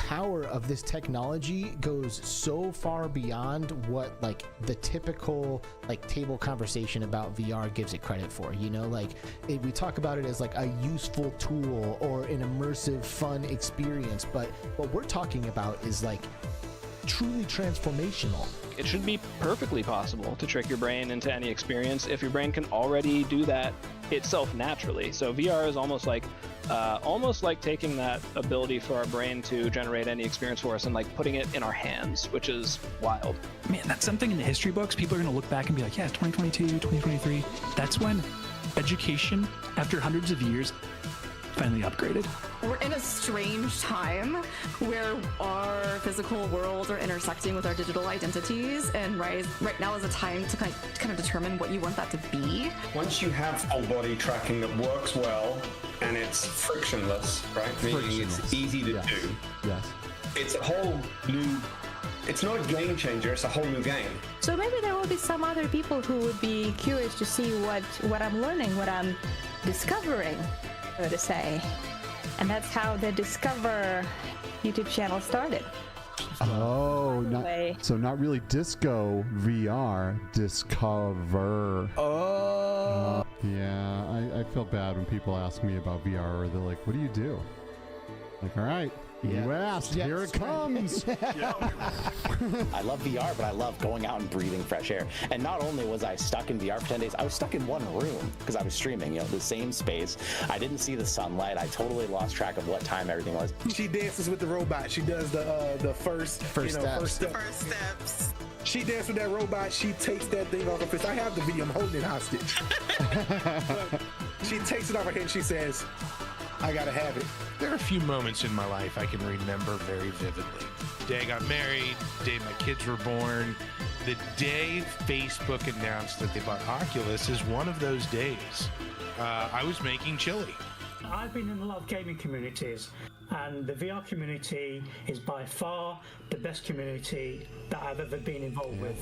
power of this technology goes so far beyond what like the typical like table conversation about VR gives it credit for. You know, like we talk about it as like a useful tool or an immersive, fun experience, but what we're talking about is like truly transformational. It should be perfectly possible to trick your brain into any experience if your brain can already do that itself naturally. So VR is almost like taking that ability for our brain to generate any experience for us and like putting it in our hands, which is wild. Man, that's something in the history books. People are going to look back and be like, yeah, 2022, 2023. That's when education, after hundreds of years, finally upgraded. We're in a strange time where our physical worlds are intersecting with our digital identities, and right now is a time to kind of determine what you want that to be. Once you have full body tracking that works well and it's frictionless, right? Meaning it's easy to do. Yes. It's a whole new. It's not a game changer. It's a whole new game. So maybe there will be some other people who would be curious to see what I'm learning, what I'm discovering, so to say. And that's how the Discover YouTube channel started. Oh, not really disco VR, Discover. Oh. Yeah, I feel bad when people ask me about VR, or they're like, what do you do? Like, all right, you asked, here it comes. I love VR, but I love going out and breathing fresh air. And not only was I stuck in VR for 10 days, I was stuck in one room because I was streaming, the same space. I didn't see the sunlight. I totally lost track of what time everything was. She dances with the robot. She does the first steps. She dances with that robot. She takes that thing off her fist. I have the video. I'm holding it hostage. She takes it off her head and she says, I gotta have it. There are a few moments in my life I can remember very vividly. The day I got married, the day my kids were born, the day Facebook announced that they bought Oculus is one of those days. I was making chili. I've been in a lot of gaming communities, and the VR community is by far the best community that I've ever been involved with.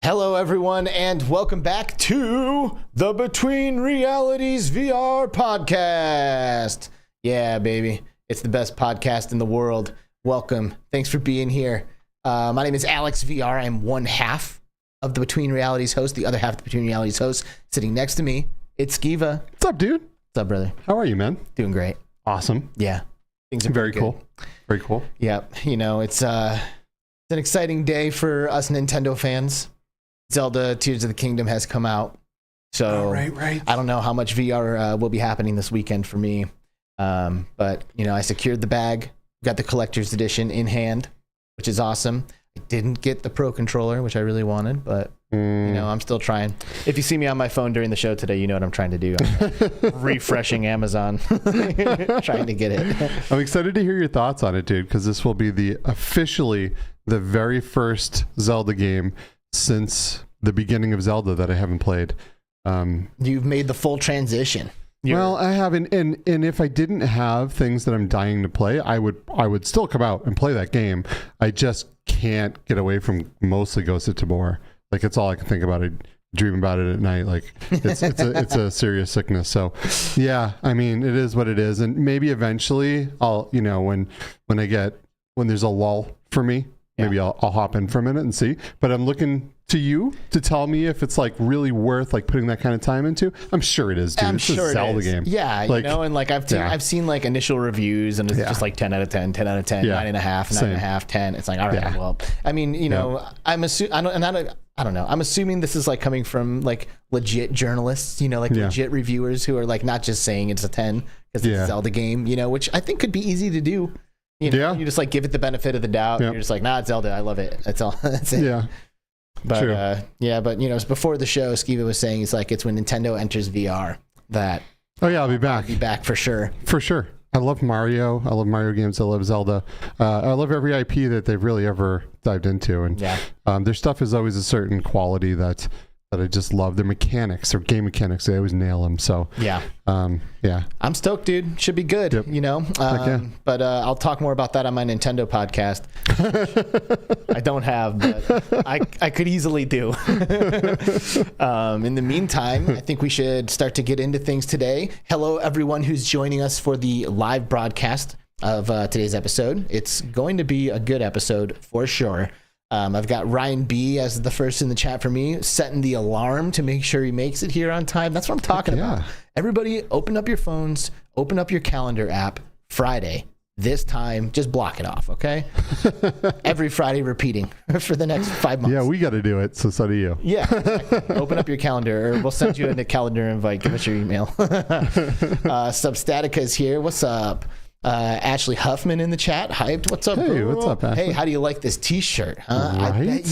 Hello, everyone, and welcome back to the Between Realities VR podcast. Yeah, baby. It's the best podcast in the world. Welcome. Thanks for being here. My name is Alex VR. I'm one half of the Between Realities host, the other half of the Between Realities host. Sitting next to me, it's Skiva. What's up, dude? What's up, brother? How are you, man? Doing great. Awesome. Yeah. Things are very cool. Very cool. Yep. It's an exciting day for us Nintendo fans. Zelda Tears of the Kingdom has come out. So right. I don't know how much VR will be happening this weekend for me. But, I secured the bag, got the collector's edition in hand, which is awesome. I didn't get the Pro Controller, which I really wanted, but, I'm still trying. If you see me on my phone during the show today, you know what I'm trying to do. I'm refreshing Amazon, trying to get it. I'm excited to hear your thoughts on it, dude, because this will be officially the very first Zelda game since the beginning of Zelda that I haven't played. You've made the full transition. Well, I haven't, and if I didn't have things that I'm dying to play, I would still come out and play that game. I just can't get away from mostly Ghost of Tabor. Like, it's all I can think about. I dream about it at night. Like, it's a serious sickness. So yeah, I mean, it is what it is, and maybe eventually I'll, when there's a lull for me, maybe I'll hop in for a minute and see. But I'm looking to you to tell me if it's like really worth like putting that kind of time into. I'm sure it is, dude. It's a Zelda game. Yeah, and like I've seen like initial reviews, and it's just like 10 out of 10, 10 out of 10, 9.5, 9.5, 10. It's like, all right, well, I mean, I'm assuming I don't know. I'm assuming this is like coming from like legit journalists, legit reviewers who are like not just saying it's a 10 because it's a Zelda game, which I think could be easy to do. You just like give it the benefit of the doubt. You're just like, nah, it's Zelda. I love it. That's all. That's it. Yeah. But but before the show, Skiva was saying it's when Nintendo enters VR that I'll be back. I'll be back for sure. For sure. I love Mario. I love Mario games. I love Zelda. I love every IP that they've really ever dived into. And their stuff is always a certain quality that I just love. Their mechanics, their game mechanics, they always nail them. So yeah. I'm stoked, dude. Should be good, you know. But I'll talk more about that on my Nintendo podcast. I don't have, but I could easily do. In the meantime, I think we should start to get into things today. Hello, everyone who's joining us for the live broadcast of today's episode. It's going to be a good episode for sure. I've got Ryan B as the first in the chat for me, setting the alarm to make sure he makes it here on time. That's what I'm talking about. Everybody, open up your phones, open up your calendar app. Friday, this time, just block it off, okay? Every Friday repeating for the next 5 months. Yeah, we got to do it, so do you. Yeah, exactly. Open up your calendar, or we'll send you a calendar invite. Give us your email. Substatica is here. What's up? Ashley Huffman in the chat. Hyped. What's up, Hey, bro? what's up, Ashley? Hey, how do you like this t-shirt? Huh? Right? I bet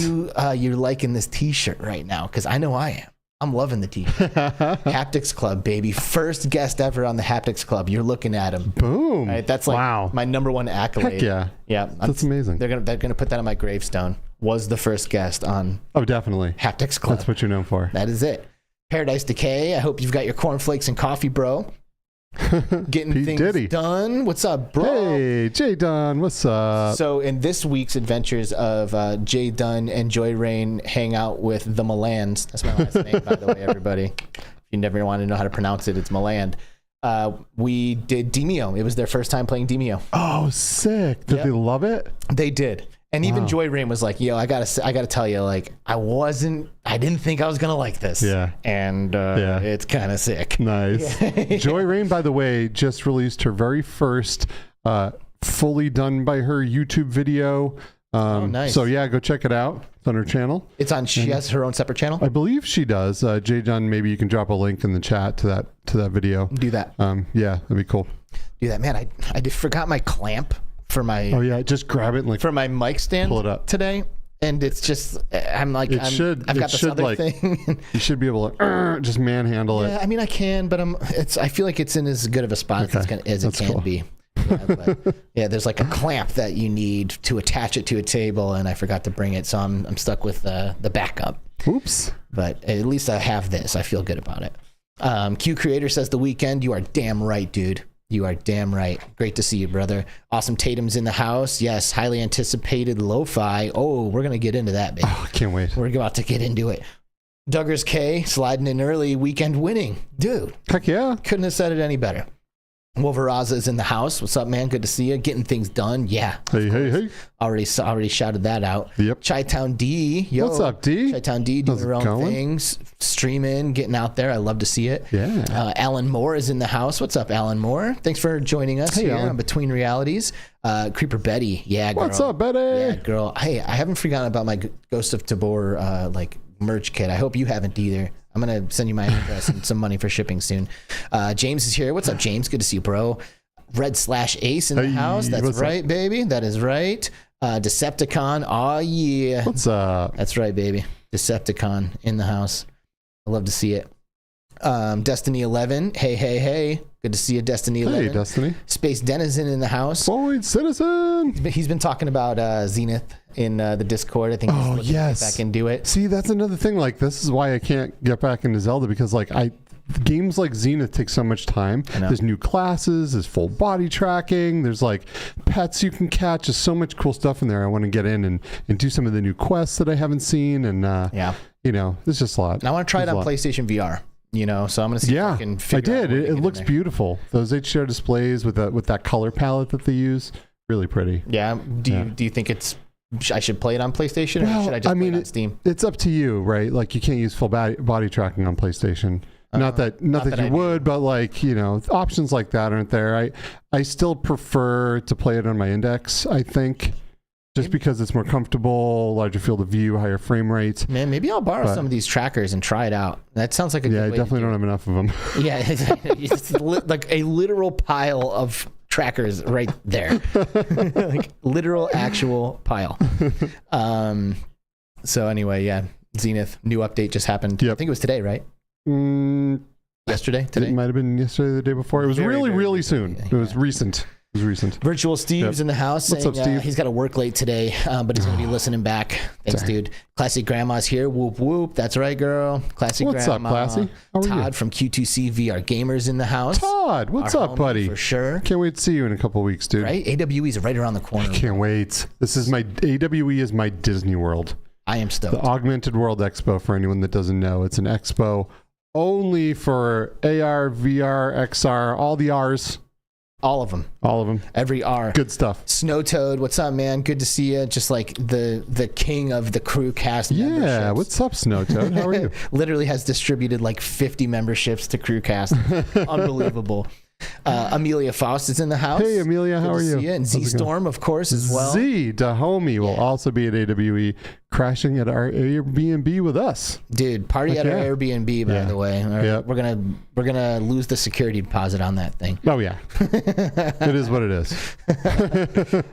you're liking this t-shirt right now, because I know I am. I'm loving the t-shirt. Haptics Club, baby. First guest ever on the Haptics Club. You're looking at him. Boom. Right? That's like my number one accolade. Heck yeah. Yeah. That's amazing. They're gonna put that on my gravestone. Was the first guest on definitely Haptics Club. That's what you're known for. That is it. Paradise Decay. I hope you've got your cornflakes and coffee, bro. Getting Pete things Diddy. done. What's up, bro? Hey, Jay Dunn, what's up? So in this week's adventures of Jay Dunn and Joy Rain hang out with the Melands. That's my last name, by the way, everybody. If you never want to know how to pronounce it, it's Meland. We did Demio. It was their first time playing Demio. Oh, sick. Did they love it? They did. And even Joy Rain was like, yo, I gotta tell you, like, I didn't think I was gonna like this. Yeah. And it's kind of sick. Nice. Joy Rain, by the way, just released her very first fully done by her YouTube video. Nice. So yeah, go check it out. It's on her channel. She has her own separate channel? I believe she does. Jay Dunn, maybe you can drop a link in the chat to that video. Do that. Yeah, that'd be cool. Do that. Man, I just forgot my clamp for my just grab it and for my mic stand pull it up today, and it's just I've got this other thing. You should be able to just manhandle it. Yeah, I mean I can, but I feel like it's in as good of a spot as it can be. Yeah, there's like a clamp that you need to attach it to a table, and I forgot to bring it, so I'm stuck with the backup. Oops. But at least I have this. I feel good about it. Qcreator says the weekend. You are damn right, dude. You are damn right. Great to see you, brother. Awesome Tatum's in the house. Yes, highly anticipated lo-fi. Oh, we're going to get into that, baby. Oh, I can't wait. We're about to get into it. Duggars K sliding in early, weekend winning. Dude. Heck yeah. Couldn't have said it any better. Wolveraza is in the house. What's up, man? Good to see you. Getting things done. Yeah. Hey. Already shouted that out. Yep. Chi-Town D. Yo. What's up, D? Chi-Town D doing her own things. Streaming, getting out there. I love to see it. Yeah. Alan Moore is in the house. What's up, Alan Moore? Thanks for joining us here on Between Realities. Creeper Betty. Yeah, girl. What's up, Betty? Yeah, girl. Hey, I haven't forgotten about my Ghost of Tabor merch kit. I hope you haven't either. I'm going to send you my address and some money for shipping soon. James is here. What's up, James? Good to see you, bro. Red/Ace in the house. That's right, baby. That is right. Decepticon. Oh, yeah. What's up? That's right, baby. Decepticon in the house. I love to see it. Destiny 11. Hey. Good to see you, Destiny 11. Hey, Destiny. Space Denizen in the house. Void Citizen. He's been talking about Zenith in the Discord. I think he's looking to get back into it. See, that's another thing. Like, this is why I can't get back into Zelda, because games like Zenith take so much time. There's new classes, there's full body tracking, there's like pets you can catch. There's so much cool stuff in there. I want to get in and do some of the new quests that I haven't seen. And, there's just a lot. And I want to try it on PlayStation VR. So I'm going to see if I can figure out. It looks beautiful. Those HDR displays with that color palette that they use, really pretty. Yeah. Do you think I should play it on PlayStation, or should I just play it on Steam? It's up to you, right? Like, you can't use full body tracking on PlayStation. Not that you would, but options like that aren't there. I still prefer to play it on my Index, I think, just because it's more comfortable, larger field of view, higher frame rates. Man, maybe I'll borrow some of these trackers and try it out. That sounds like a good way. Yeah, I definitely don't have enough of them. Yeah, it's like a literal pile of trackers right there. Like literal actual pile. So anyway, yeah, Zenith new update just happened. Yep. I think it was today, right? Yesterday, today? It might have been yesterday or the day before. It was really soon. It was recent. It was recent. Virtual Steve's in the house. What's saying, up, Steve? He's got to work late today, but he's going to be listening back. Thanks, dude. Classic Grandma's here. Whoop, whoop. That's right, girl. Classic What's Grandma. What's up, Classy? How are Todd you? from Q2C VR Gamers in the house. Todd, what's Our up, homie, buddy? For sure. Can't wait to see you in a couple of weeks, dude. Right? AWE's right around the corner. I can't wait. This is my AWE is my Disney World. I am stoked. The Augmented World Expo, for anyone that doesn't know. It's an expo only for AR, VR, XR, all the R's. All of them. All of them. Every R. Good stuff. Snow Toad, what's up, man? Good to see you. Just like the king of the crew cast memberships. Yeah, what's up, Snow Toad? How are you? Literally has distributed like 50 memberships to crew cast. Unbelievable. Amelia Faust is in the house. Hey, Amelia, how are you? See you. And Z Storm, of course, as well. Z, the homie, will also be at AWE, crashing at our Airbnb with us. Dude, party at our Airbnb, by the way. Yep. We're gonna lose the security deposit on that thing. Oh yeah, it is what it is.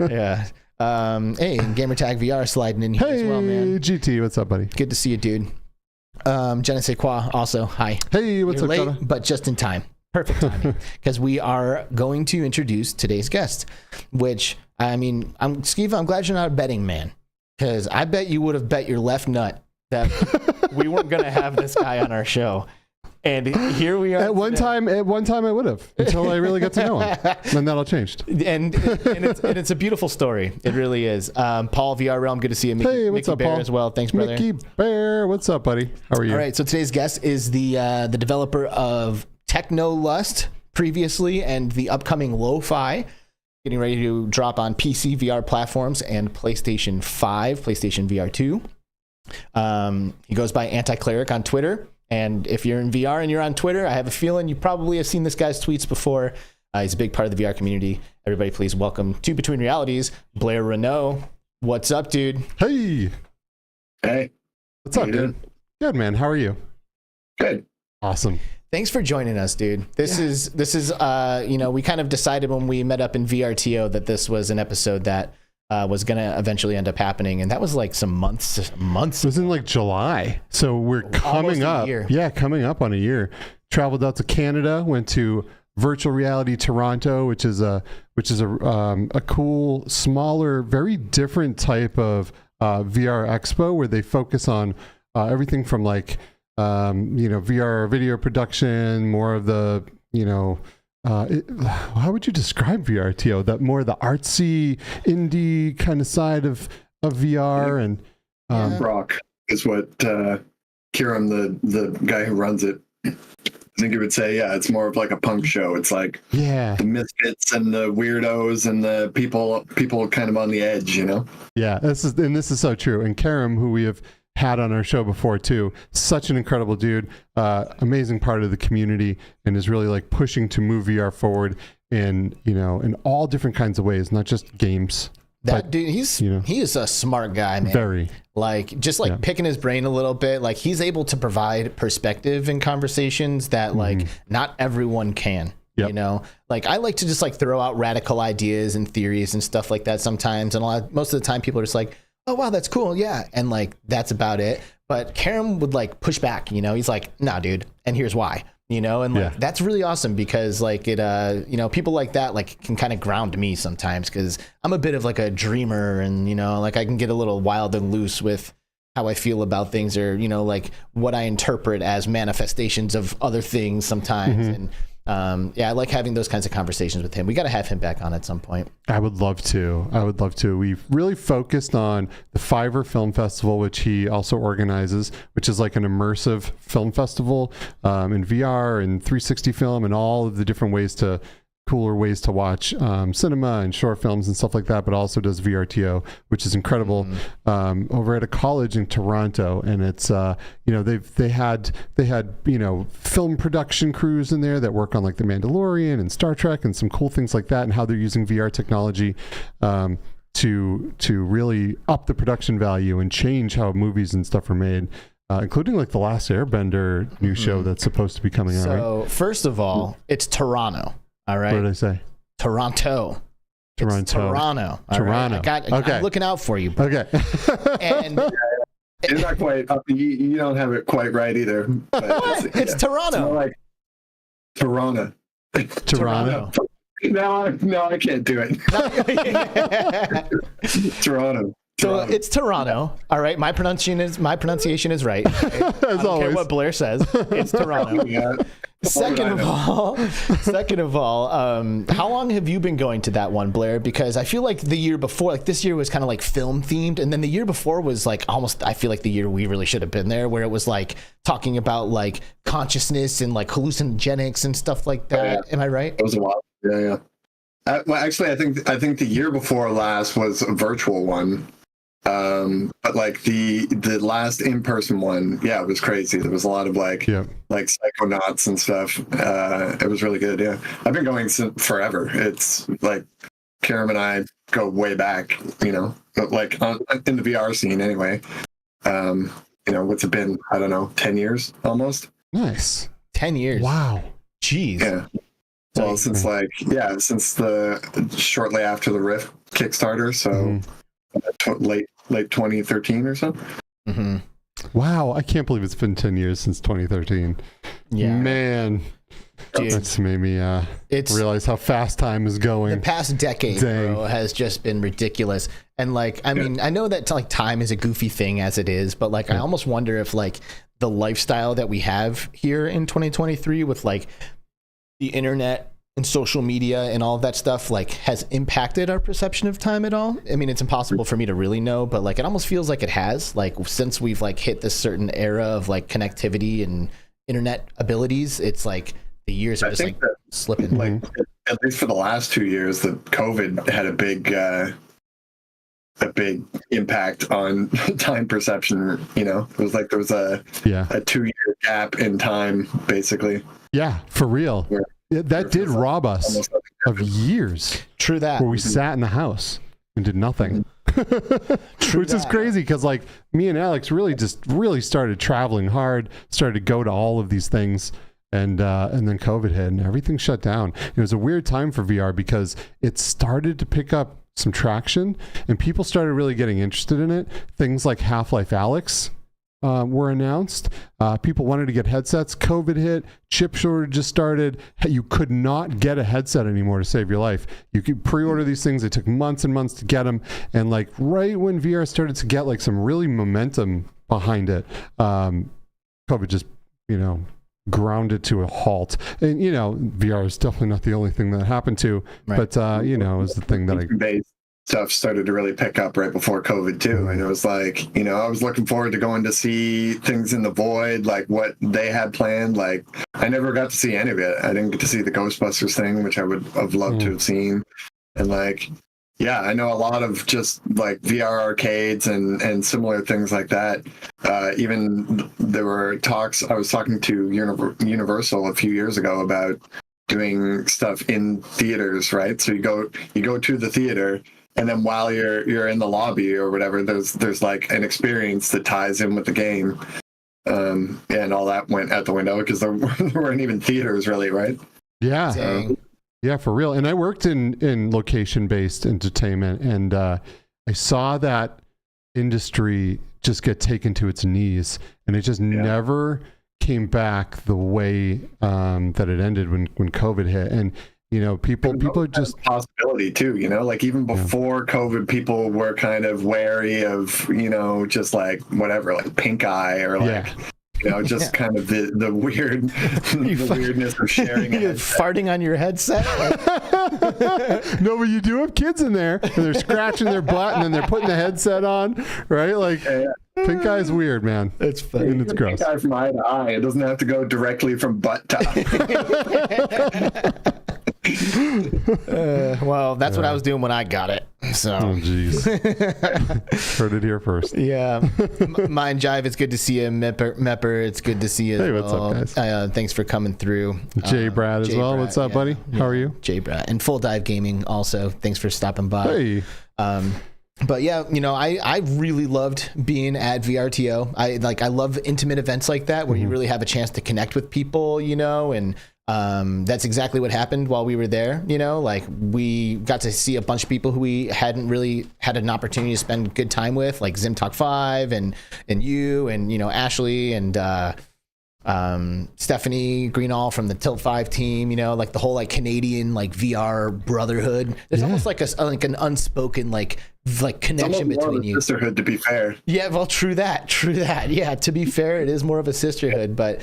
Yeah. Hey, and Gamertag VR sliding in here as well, man. Hey, GT, what's up, buddy? Good to see you, dude. Jenna Sais Quoi, also, hi. Hey, what's You're up, late, Jenna? but just in time. Perfect timing, because we are going to introduce today's guest, which, I mean, Skeeva, I'm glad you're not a betting man, because I bet you would have bet your left nut that we weren't going to have this guy on our show. And here we are. At one time I would have, until I really got to know him. Then that all changed. And it's a beautiful story. It really is. Paul VR Realm, good to see you. Hey, what's Mickey up, Bear Paul? as well. Thanks, brother. Mickey Bear, what's up, buddy? How are you? All right, so today's guest is the developer of Techno Lust previously and the upcoming LOW-FI, getting ready to drop on PC VR platforms and PlayStation 5, PlayStation VR 2. He goes by Anticleric on Twitter. And if you're in VR and you're on Twitter, I have a feeling you probably have seen this guy's tweets before. He's a big part of the VR community. Everybody, please welcome to Between Realities, Blair Renaud. What's up, dude? Hey. Hey. What's up, dude? Good, man. How are you? Good. Awesome. Thanks for joining us, dude. This is we kind of decided when we met up in VRTO that this was an episode that was going to eventually end up happening. And that was like some months. It was in like July. So we're coming up. Yeah, coming up on a year. Traveled out to Canada, went to Virtual Reality Toronto, which is a cool, smaller, very different type of VR expo where they focus on everything from like, VR video production, more of the, how would you describe VRTO? That more the artsy indie kind of side of VR and rock is what Kiram, the guy who runs it, I think he would say. Yeah, it's more of like a punk show. It's like the misfits and the weirdos and the people kind of on the edge, Yeah, this is so true. And Kiram, who we have had on our show before too, such an incredible dude, amazing part of the community, and is really like pushing to move VR forward in all different kinds of ways, not just games. Dude, he is a smart guy, man. Very. Like, just like picking his brain a little bit, like he's able to provide perspective in conversations that like not everyone can. Yep. Like I like to just like throw out radical ideas and theories and stuff like that sometimes, and most of the time people are just like, oh wow, that's cool, yeah, and like that's about it. But Kiram would like push back, he's like, nah, dude, and here's why, and like that's really awesome because like it people like that like can kind of ground me sometimes because I'm a bit of like a dreamer, and like I can get a little wild and loose with how I feel about things, or like what I interpret as manifestations of other things sometimes. And I like having those kinds of conversations with him. We got to have him back on at some point. I would love to. We've really focused on the Fiverr Film Festival, which he also organizes, which is like an immersive film festival in VR and 360 film and all of the different cooler ways to watch cinema and short films and stuff like that, but also does VRTO, which is incredible, over at a college in Toronto. And it's they had film production crews in there that work on like The Mandalorian and Star Trek and some cool things like that, and how they're using VR technology to really up the production value and change how movies and stuff are made. Including like The Last Airbender new show that's supposed to be coming out. So first of all, it's Toronto. All right. What did I say? Toronto. It's Toronto. Toronto. Right? I'm looking out for you, bro. Okay. And you're not quite up. You don't have it quite right either. But it's Toronto. Toronto. No, I can't do it. Toronto. So it's Toronto. All right. My pronunciation is right. Okay? As I don't always. care what Blair says. It's Toronto. Yeah. Second of all, how long have you been going to that one, Blair? Because I feel like the year before, like this year was kind of like film themed, and then the year before was like almost, I feel like the year we really should have been there, where it was like talking about like consciousness and like hallucinogenics and stuff like that. Am I right? It was a while. Yeah. Well, actually, I think the year before last was a virtual one. But like the last in-person one, yeah, it was crazy. There was a lot of like psychonauts and stuff. It was really good. Yeah, I've been going since forever. It's like Kiram and I go way back, but like in the VR scene anyway. What's it been? I don't know, 10 years almost. Nice. 10 years. Wow. Jeez. Yeah. Well, since shortly after the Rift Kickstarter, so late 2013 or so. Mm-hmm. Wow, I can't believe it's been 10 years since 2013. Yeah, man, dude, that's made me realize how fast time is going. The past decade, bro, has just been ridiculous. And like, I mean, I know that like time is a goofy thing as it is, but like, I almost wonder if like the lifestyle that we have here in 2023 with like the internet and social media and all of that stuff like has impacted our perception of time at all. I mean, it's impossible for me to really know, but like it almost feels like it has, like since we've like hit this certain era of like connectivity and internet abilities, it's like the years are just like slipping. Like at least for the last 2 years, that COVID had a big impact on time perception. It was like there was a 2-year gap in time, basically. Yeah, for real. Yeah, that did rob us of years. True that. Where we sat in the house and did nothing. Which is crazy because like me and Alex really started traveling hard, started to go to all of these things, and then COVID hit and everything shut down. It was a weird time for VR because it started to pick up some traction and people started really getting interested in it. Things like Half-Life Alyx were announced. People wanted to get headsets. COVID hit. Chip shortages started. You could not get a headset anymore to save your life. You could pre-order these things. It took months and months to get them. And like right when VR started to get like some really momentum behind it, COVID just, ground it to a halt. And, VR is definitely not the only thing that happened to, but, it was the thing that stuff started to really pick up right before COVID too. And it was like, I was looking forward to going to see things in the void, like what they had planned. Like I never got to see any of it. I didn't get to see the Ghostbusters thing, which I would have loved to have seen. And like, yeah, I know a lot of just like VR arcades and similar things like that. Even there were talks, I was talking to Universal a few years ago about doing stuff in theaters, right? So you go to the theater, and then while you're in the lobby or whatever, there's like an experience that ties in with the game, and all that went out the window because there weren't even theaters really, right? Yeah, yeah, for real. And I worked in location-based entertainment, and I saw that industry just get taken to its knees, and it just never came back the way that it ended when COVID hit. And people just possibility too, like even before COVID, people were kind of wary of, just like whatever, like pink eye or like, just kind of the weirdness of sharing it. Farting on your headset. No, but you do have kids in there and they're scratching their butt and then they're putting the headset on, right? Like pink eye is weird, man. It's funny. And it's gross. Pink eye from eye to eye. It doesn't have to go directly from butt to eye. Well, that's what I was doing when I got it. So, oh, jeez. Heard it here first. Yeah. Mind Jive, it's good to see you. Mepper, it's good to see you. Hey, what's up, guys? Thanks for coming through. Jay Brad as well. What's up, buddy? How are you? Jay Brad. And Full Dive Gaming also. Thanks for stopping by. Hey. But yeah, I really loved being at VRTO. I love intimate events like that where you really have a chance to connect with people, and that's exactly what happened while we were there. Like we got to see a bunch of people who we hadn't really had an opportunity to spend good time with, like Zim Talk 5 and you and Ashley and Stephanie Greenall from the Tilt 5 team, you know, like the whole like Canadian like VR brotherhood. There's almost like an unspoken like connection between you. Sisterhood, to be fair. Yeah, well, true that. Yeah, to be fair, it is more of a sisterhood, but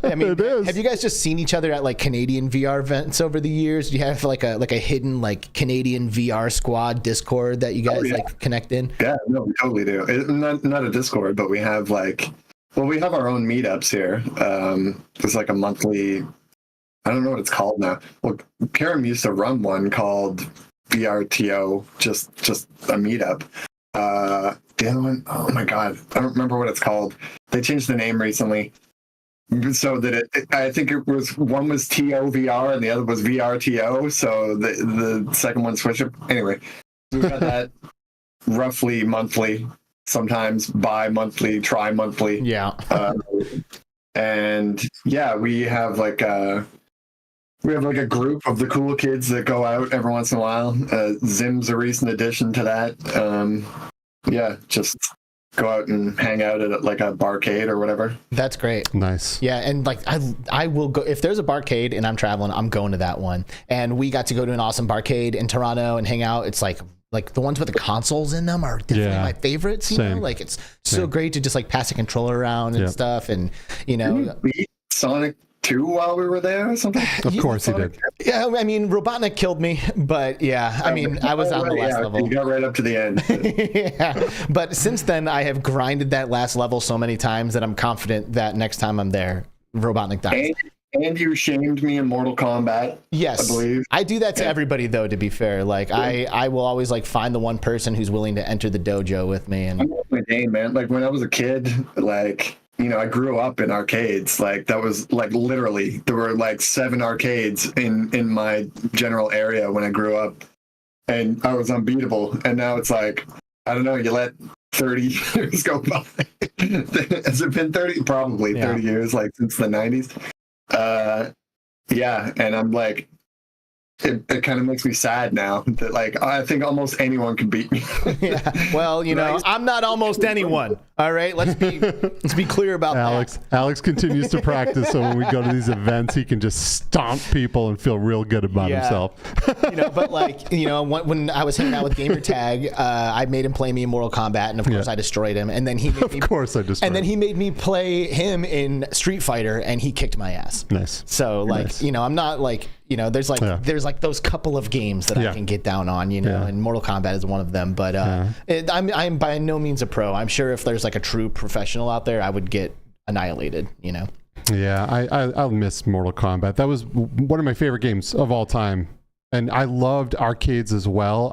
I mean, have you guys just seen each other at like Canadian VR events over the years? Do you have like a hidden like Canadian VR squad Discord that you guys like connect in? Yeah, no, we totally do. Not a Discord, but we have like, well, we have our own meetups here. It's like a monthly, I don't know what it's called now. Well, Karen used to run one called VRTO, just a meetup. The other one, oh my god, I don't remember what it's called. They changed the name recently, so that I think it was, one was TOVR and the other was VRTO. So the second one switched it. Anyway, we got that roughly monthly, sometimes bi-monthly, tri-monthly. Yeah. And yeah, we have like a group of the cool kids that go out every once in a while. Zim's a recent addition to that. Yeah, just go out and hang out at like a barcade or whatever. That's great. Nice. Yeah, and like I will go if there's a barcade and I'm traveling, I'm going to that one. And we got to go to an awesome barcade in Toronto and hang out. It's like the ones with the consoles in them are definitely my favorites. You know, like it's so great to just like pass a controller around and stuff, and you know. Didn't we beat Sonic 2 while we were there or something? Of course he did. Yeah, I mean, Robotnik killed me, but yeah, I mean, I was on the last level. You got right up to the end. Yeah, but since then, I have grinded that last level so many times that I'm confident that next time I'm there, Robotnik dies. And you shamed me in Mortal Kombat. Yes, I believe. I do that to everybody, though. To be fair, like I will always like find the one person who's willing to enter the dojo with me. And I'm my game, man. Like when I was a kid, like, you know, I grew up in arcades. Like that was like literally there were like 7 arcades in my general area when I grew up, and I was unbeatable. And now it's like, I don't know. You let 30 years go by. Has it been 30? Probably 30 years, like since the 90s. Yeah, and I'm like, it kind of makes me sad now that like I think almost anyone can beat me. Yeah, well, you know, I'm not almost anyone. All right, let's be clear about that. Alex continues to practice, so when we go to these events, he can just stomp people and feel real good about himself. You know, but like, you know, when I was hanging out with Gamertag, I made him play me in Mortal Kombat, and of course I destroyed him. And then he made me play him in Street Fighter, and he kicked my ass. Nice. So like, you know, I'm not like, you know, there's like those couple of games that I can get down on, you know, and Mortal Kombat is one of them. But I'm by no means a pro. I'm sure if there's like a true professional out there, I would get annihilated, you know. Yeah, I'll miss Mortal Kombat. That was one of my favorite games of all time. And I loved arcades as well.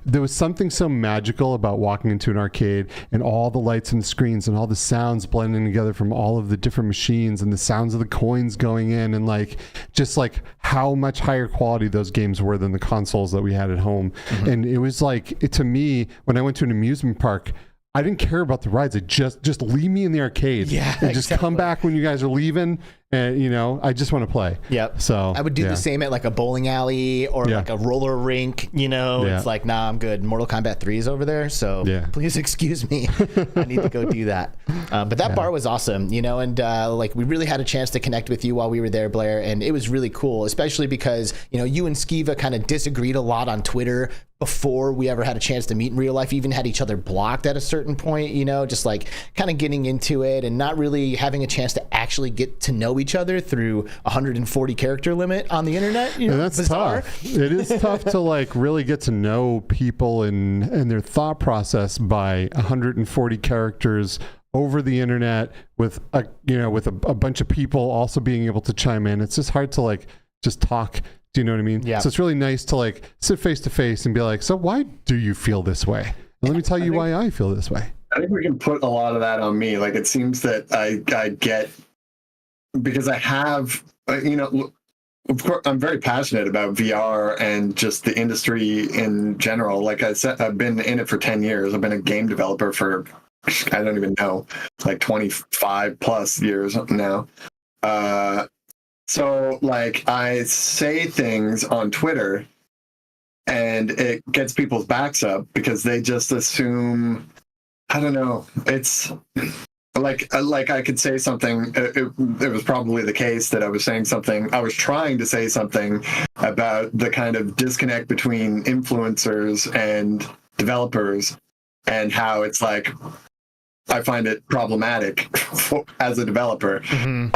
There was something so magical about walking into an arcade and all the lights and the screens and all the sounds blending together from all of the different machines and the sounds of the coins going in, and like just like how much higher quality those games were than the consoles that we had at home. Mm-hmm. And it was like, to me, when I went to an amusement park, I didn't care about the rides. I just leave me in the arcade. Yeah, and just come back when you guys are leaving. And, you know, I just want to play. Yep. So I would do the same at like a bowling alley or like a roller rink. You know, it's like, nah, I'm good. Mortal Kombat 3 is over there, so please excuse me. I need to go do that. But that bar was awesome, you know, and like we really had a chance to connect with you while we were there, Blair, and it was really cool, especially because, you know, you and Skiva kind of disagreed a lot on Twitter before we ever had a chance to meet in real life. Even had each other blocked at a certain point, you know, just like kind of getting into it and not really having a chance to actually get to know each other through 140 character limit on the internet. You know, and that's tough. It is tough to like really get to know people and their thought process by 140 characters over the internet with a bunch of people also being able to chime in. It's just hard to like just talk. Do you know what I mean? Yeah. So it's really nice to like sit face to face and be like, so why do you feel this way? And let me tell you why I feel this way. I think we can put a lot of that on me. Like it seems that I get, because I have, you know, of course, I'm very passionate about VR and just the industry in general. Like I said, I've been in it for 10 years. I've been a game developer for, I don't even know, like 25 plus years now. So like I say things on Twitter and it gets people's backs up because they just assume, I don't know, it's like I could say something. It was probably the case that I was saying something. I was trying to say something about the kind of disconnect between influencers and developers, and how it's like I find it problematic as a developer, and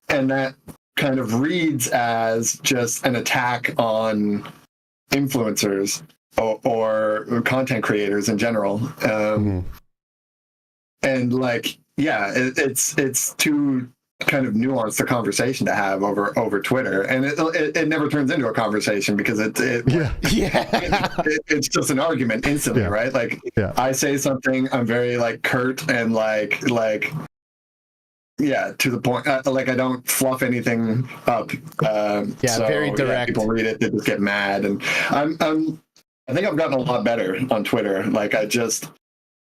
that kind of reads as just an attack on influencers or content creators in general. And like, yeah, it's too kind of nuanced a conversation to have over Twitter, and it never turns into a conversation because it's just an argument instantly, right? Like, I say something, I'm very like curt and like to the point. Like, I don't fluff anything up. So, very direct. People read it, they just get mad, and I think I've gotten a lot better on Twitter. Like,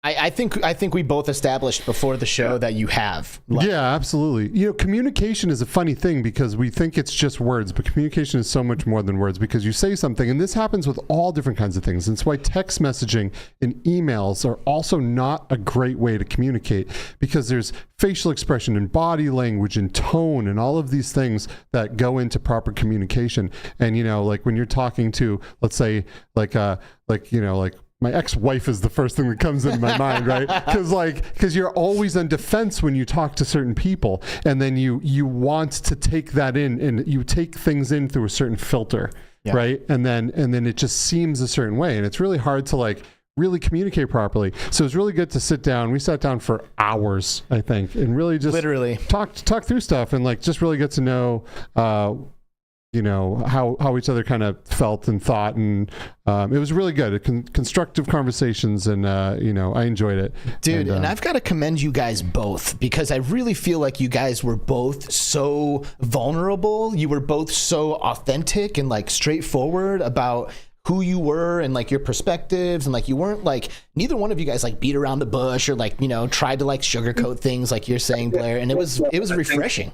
I think we both established before the show that you have. Yeah, absolutely. You know, communication is a funny thing because we think it's just words, but communication is so much more than words, because you say something, and this happens with all different kinds of things. That's why text messaging and emails are also not a great way to communicate, because there's facial expression and body language and tone and all of these things that go into proper communication. And, you know, like when you're talking to, let's say, like my ex-wife is the first thing that comes into my mind, right? Because you're always on defense when you talk to certain people, and then you want to take that in, and you take things in through a certain filter, right? And then it just seems a certain way, and it's really hard to like really communicate properly. So it's really good to sit down. We sat down for hours, I think, and really just literally talk through stuff, and like just really get to know you know, how each other kind of felt and thought, and it was really good. Constructive conversations, and you know, I enjoyed it, dude. And I've got to commend you guys both, because I really feel like you guys were both so vulnerable. You were both so authentic and like straightforward about who you were and like your perspectives, and like you weren't like, neither one of you guys like beat around the bush or like, you know, tried to like sugarcoat things like you're saying, Blair. And it was refreshing.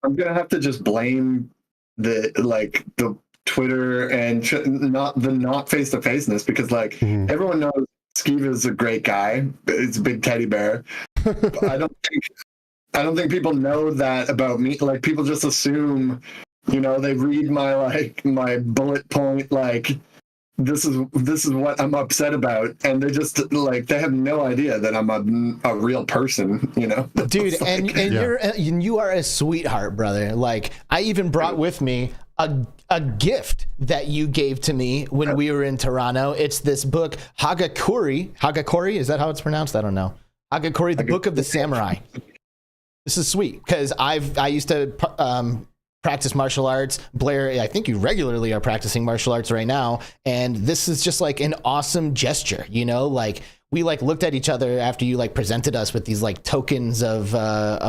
I'm gonna have to just blame the Twitter and not face-to-faceness, because like everyone knows Skeev is a great guy. It's a big teddy bear. I don't think people know that about me. Like, people just assume, you know, they read my bullet point, like this is what I'm upset about, and they just like, they have no idea that I'm a real person, you know, dude. And you are a sweetheart, brother. Like, I even brought with me a gift that you gave to me when we were in Toronto. It's this book, Hagakure, is that how it's pronounced? I don't know. Hagakure, the Book of the Samurai. This is sweet, because I used to practice martial arts. Blair, I think you regularly are practicing martial arts right now, and this is just like an awesome gesture, you know? Like, we like looked at each other after you like presented us with these like tokens of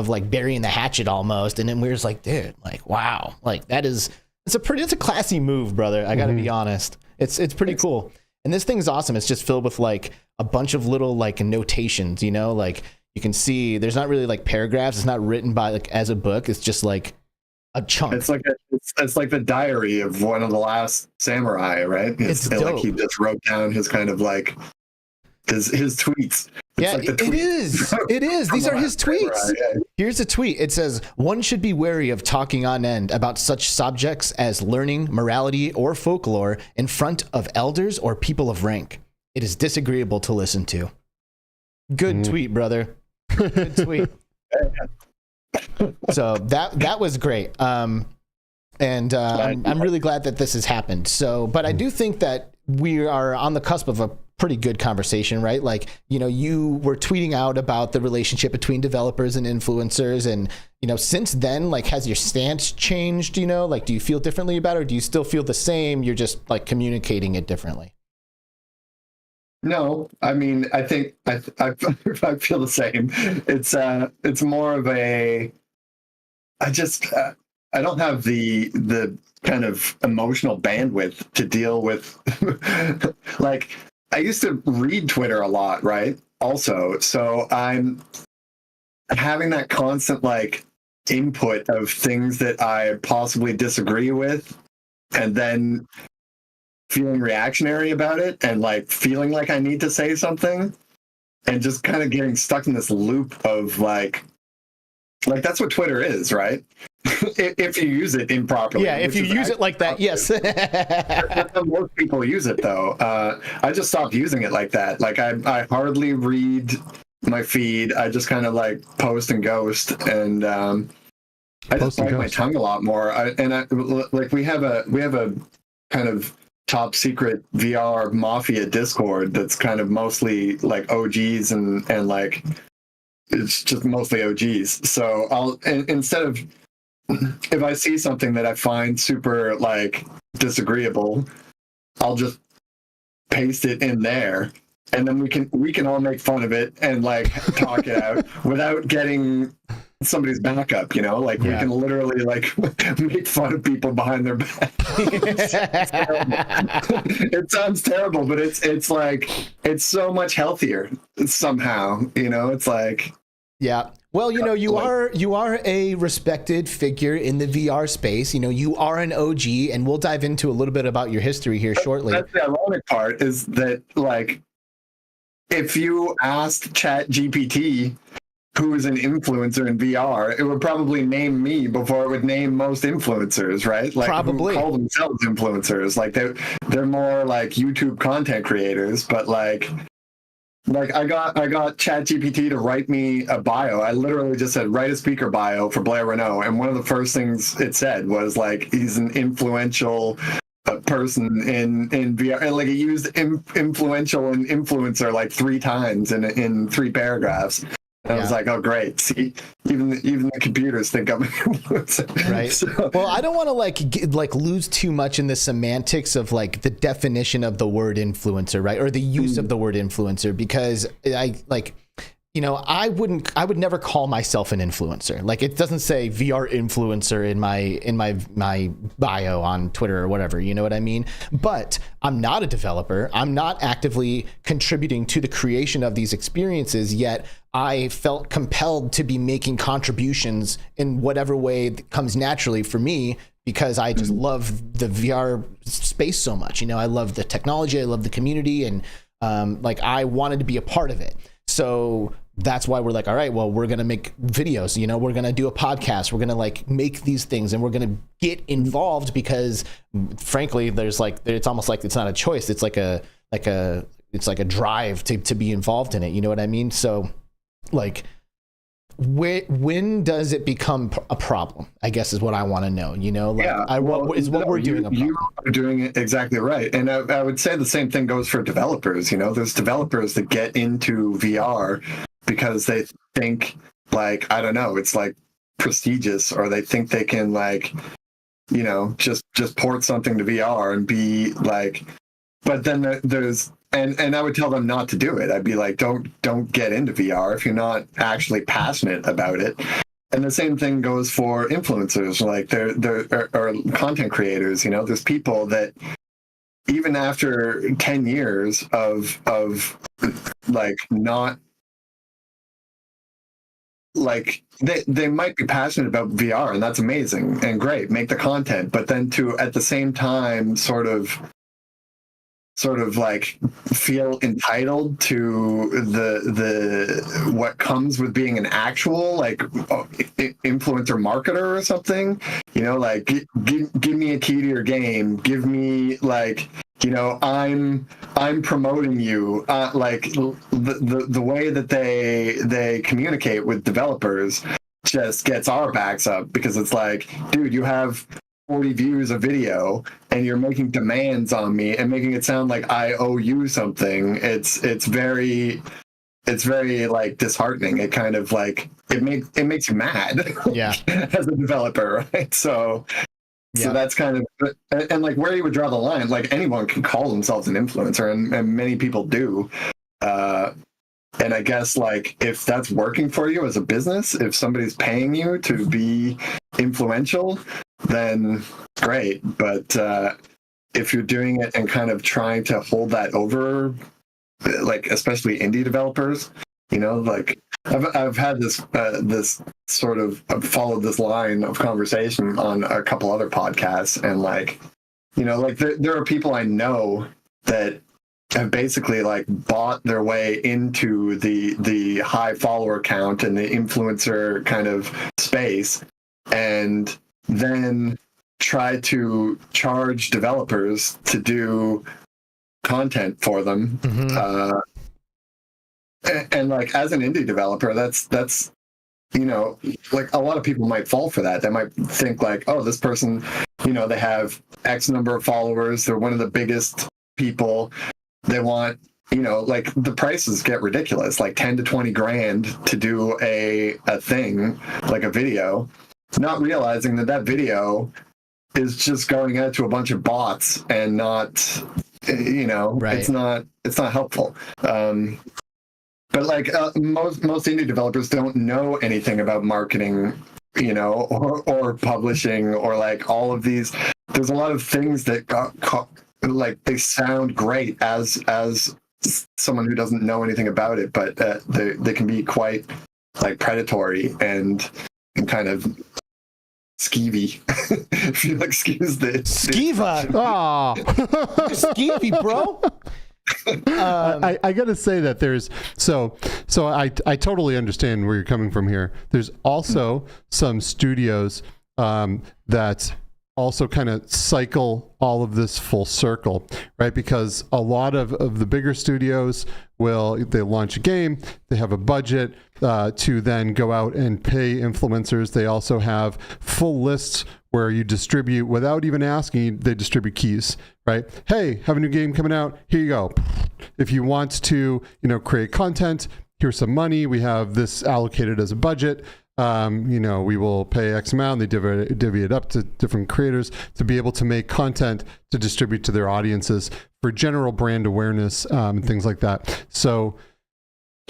like burying the hatchet almost, and then we were just like, dude, like, wow, like it's a classy move, brother. I gotta be honest. It's pretty cool. And this thing's awesome. It's just filled with like a bunch of little like notations, you know, like you can see there's not really like paragraphs. It's not written by like as a book. It's just like a chunk. It's like the diary of one of the last samurai, right? It's dope. Like he just wrote down his kind of like his tweets. Yeah, like it is. These are his tweets. Here's a tweet. It says, "One should be wary of talking on end about such subjects as learning, morality, or folklore in front of elders or people of rank. It is disagreeable to listen to." Good tweet, brother. Good tweet. So that was great. I'm really glad that this has happened. So, but I do think that we are on the cusp of a pretty good conversation, right? Like, you know, you were tweeting out about the relationship between developers and influencers, and, you know, since then, like, has your stance changed? You know, like, do you feel differently about it, or do you still feel the same? You're just like communicating it differently. No, I mean, I think I feel the same. It's more of a, I don't have the kind of emotional bandwidth to deal with. Like, I used to read Twitter a lot, right? Also, so I'm having that constant like input of things that I possibly disagree with, and then feeling reactionary about it, and like feeling like I need to say something. and just kind of getting stuck in this loop of like that's what Twitter is, right? If you use it improperly. Yeah, if you use it like that, yes. Most people use it though. I just stopped using it like that. Like I hardly read my feed. I just kind of like post and ghost, and I just bite my tongue a lot more. We have a kind of top secret VR mafia Discord that's kind of mostly like OGs and like it's just mostly OGs. So instead of, if I see something that I find super like disagreeable, I'll just paste it in there, and then we can all make fun of it and like talk it out without getting somebody's backup, you know, like we can literally like make fun of people behind their back. It sounds terrible, but it's like it's so much healthier somehow, you know. It's like, yeah, well, you know, you are a respected figure in the VR space. You know, you are an OG, and we'll dive into a little bit about your history here shortly. That's the ironic part, is that like if you asked ChatGPT who is an influencer in VR, it would probably name me before it would name most influencers, right? Like probably. Who call themselves influencers. Like they're more like YouTube content creators, but like I got ChatGPT to write me a bio. I literally just said, write a speaker bio for Blair Renaud, and one of the first things it said was like, he's an influential person in VR, and like it used influential and influencer like 3 times in 3 paragraphs. And I was like, oh, great. See, even the computers think I'm an influencer. Right. So, well, I don't want to like lose too much in the semantics of like the definition of the word influencer, right? Or the use of the word influencer, because I like, you know, I would never call myself an influencer. Like it doesn't say VR influencer in my bio on Twitter or whatever, you know what I mean? But I'm not a developer. I'm not actively contributing to the creation of these experiences, yet I felt compelled to be making contributions in whatever way that comes naturally for me, because I just love the VR space so much. You know, I love the technology, I love the community, and like I wanted to be a part of it. So that's why we're like, all right, well, we're going to make videos, you know, we're going to do a podcast, we're going to like make these things, and we're going to get involved, because frankly, there's like, it's almost like it's not a choice. It's like it's like a drive to be involved in it. You know what I mean? So like, when does it become a problem, I guess, is what I want to know, you know? Like, what we're doing. You are doing it exactly right. And I would say the same thing goes for developers. You know, there's developers that get into VR because they think like, I don't know, it's like prestigious, or they think they can like, you know, just port something to VR and be like, but then there's, and I would tell them not to do it. I'd be like, don't get into VR if you're not actually passionate about it. And the same thing goes for influencers, like they're or content creators. You know, there's people that even after 10 years of like not like they might be passionate about VR, and that's amazing and great, make the content, but then to at the same time sort of like feel entitled to the what comes with being an actual like influencer marketer or something, you know, like give me a key to your game, give me like, you know, I'm promoting you, like the way that they communicate with developers just gets our backs up, because it's like, dude, you have 40 views a video and you're making demands on me and making it sound like I owe you something. It's very like disheartening. It kind of like it makes you mad, yeah, as a developer, right? So that's kind of, and like where you would draw the line, like anyone can call themselves an influencer, and many people do. And I guess like if that's working for you as a business, if somebody's paying you to be influential, then great. But if you're doing it and kind of trying to hold that over, like especially indie developers, you know, like I've had this sort of, I've followed this line of conversation on a couple other podcasts, and like, you know, like there are people I know that have basically like bought their way into the high follower count and the influencer kind of space, and then try to charge developers to do content for them. And like as an indie developer, that's you know, like a lot of people might fall for that. They might think like, oh, this person, you know, they have X number of followers, they're one of the biggest people, they want, you know, like the prices get ridiculous, like 10 to 20 grand to do a thing, like a video, not realizing that video is just going out to a bunch of bots and not, you know, it's not helpful. But like most indie developers don't know anything about marketing, you know, or publishing, or like all of these. There's a lot of things that like they sound great as someone who doesn't know anything about it, but they can be quite like predatory and kind of skeevy. If you excuse the skeeva. Skeevy, bro. I gotta say that there's so I totally understand where you're coming from here. There's also some studios that also kind of cycle all of this full circle, right? Because a lot of the bigger studios they launch a game, they have a budget to then go out and pay influencers. They also have full lists where you distribute without even asking, they distribute keys, right? Hey, have a new game coming out, here you go. If you want to, you know, create content, here's some money, we have this allocated as a budget. You know, we will pay X amount, they divvy it up to different creators to be able to make content to distribute to their audiences for general brand awareness and things like that. So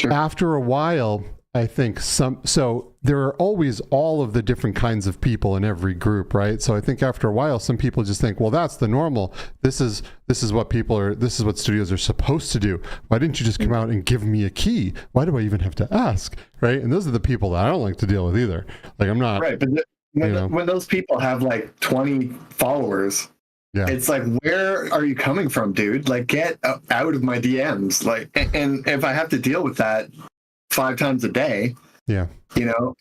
after a while, I think so there are always all of the different kinds of people in every group, right? So I think after a while, some people just think, well, that's the normal. This is what studios are supposed to do. Why didn't you just come out and give me a key? Why do I even have to ask, right? And those are the people that I don't like to deal with either. Like I'm not right, but when those people have like 20 followers, it's like, where are you coming from, dude? Like, get out of my DMs. Like, and if I have to deal with that 5 times a day, you know,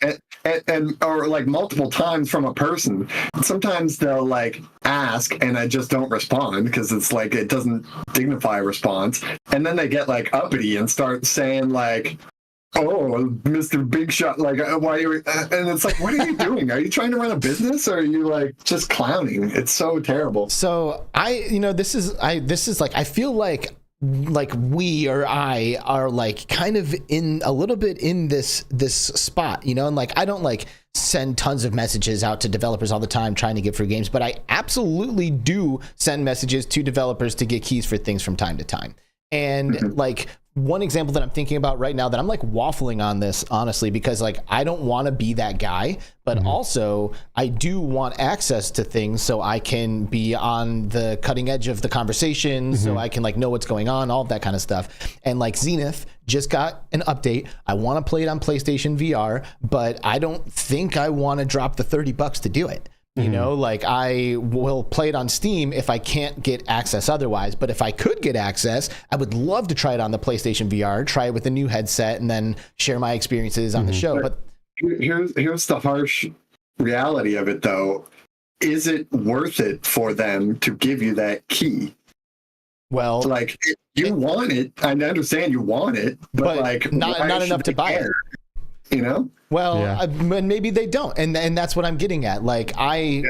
and or like multiple times from a person, sometimes they'll like ask and I just don't respond because it's like it doesn't dignify a response, and then they get like uppity and start saying like, oh, Mr. Big Shot, like why are you, and it's like, what are you doing? Are you trying to run a business, or are you like just clowning? It's so terrible. So this is like, I feel like we or I are like kind of in a little bit in this spot, you know, and like I don't like send tons of messages out to developers all the time trying to get free games, but I absolutely do send messages to developers to get keys for things from time to time. And like one example that I'm thinking about right now that I'm like waffling on this, honestly, because like I don't want to be that guy, but also I do want access to things so I can be on the cutting edge of the conversation, so I can like know what's going on, all of that kind of stuff. And like Zenith just got an update. I want to play it on PlayStation VR, but I don't think I want to drop the $30 to do it. You know, like I will play it on Steam if I can't get access otherwise. But if I could get access, I would love to try it on the PlayStation VR, try it with a new headset, and then share my experiences on the show. But here's the harsh reality of it, though. Is it worth it for them to give you that key? Well, like you want it. I understand you want it, but like not enough to buy it. You know? Well, maybe they don't, and that's what I'm getting at. Like I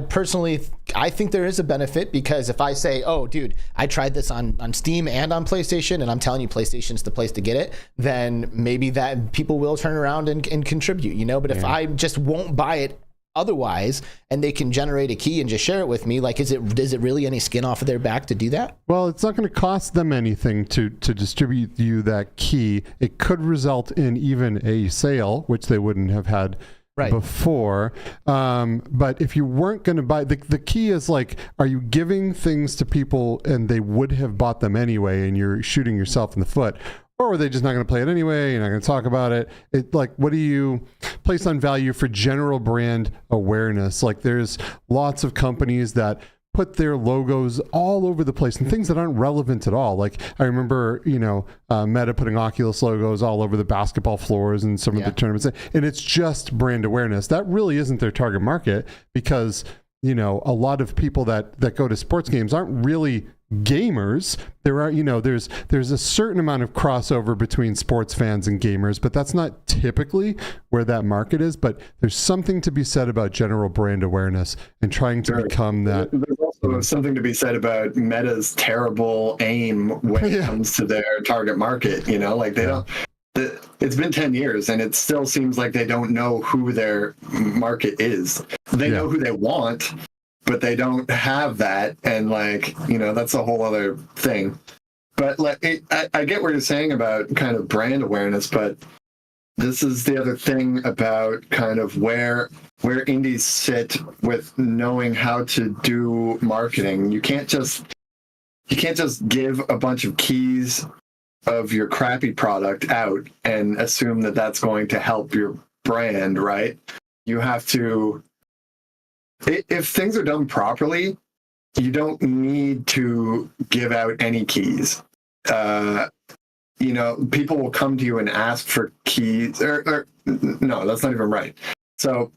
personally, I think there is a benefit, because if I say, oh, dude, I tried this on Steam and on PlayStation, and I'm telling you PlayStation's the place to get it, then maybe that people will turn around and contribute, you know? But if I just won't buy it otherwise, and they can generate a key and just share it with me, like is it really any skin off of their back to do that? Well, it's not going to cost them anything to distribute you that key. It could result in even a sale, which they wouldn't have had before. But if you weren't going to buy the key, is like, are you giving things to people and they would have bought them anyway, and you're shooting yourself in the foot? Or are they just not going to play it anyway? You're not going to talk about it. Like, what do you place on value for general brand awareness? Like, there's lots of companies that put their logos all over the place and things that aren't relevant at all. Like I remember, Meta putting Oculus logos all over the basketball floors and some of the tournaments, and it's just brand awareness. That really isn't their target market, because a lot of people that go to sports games aren't really gamers. There are, there's a certain amount of crossover between sports fans and gamers, but that's not typically where that market is. But there's something to be said about general brand awareness and trying to become that. There's also something to be said about Meta's terrible aim when it comes to their target market. They don't. It's been 10 years and it still seems like they don't know who their market is. They know who they want, but they don't have that. And that's a whole other thing. But I get what you're saying about kind of brand awareness, but this is the other thing about kind of where indies sit with knowing how to do marketing. You can't just give a bunch of keys of your crappy product out and assume that that's going to help your brand, right? You have to, if things are done properly, you don't need to give out any keys. People will come to you and ask for keys, or no, that's not even right. So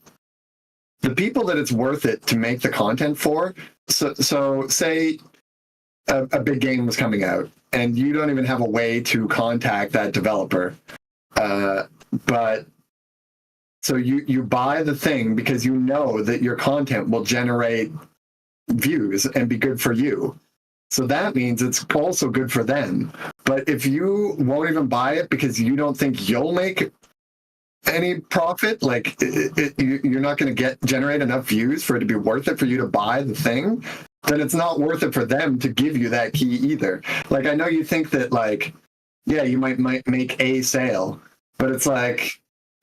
the people that it's worth it to make the content for, so say a big game was coming out and you don't even have a way to contact that developer. But so you buy the thing because you know that your content will generate views and be good for you. So that means it's also good for them. But if you won't even buy it because you don't think you'll make any profit, you're not going to generate enough views for it to be worth it for you to buy the thing, then it's not worth it for them to give you that key either. I know you think that you might make a sale, but it's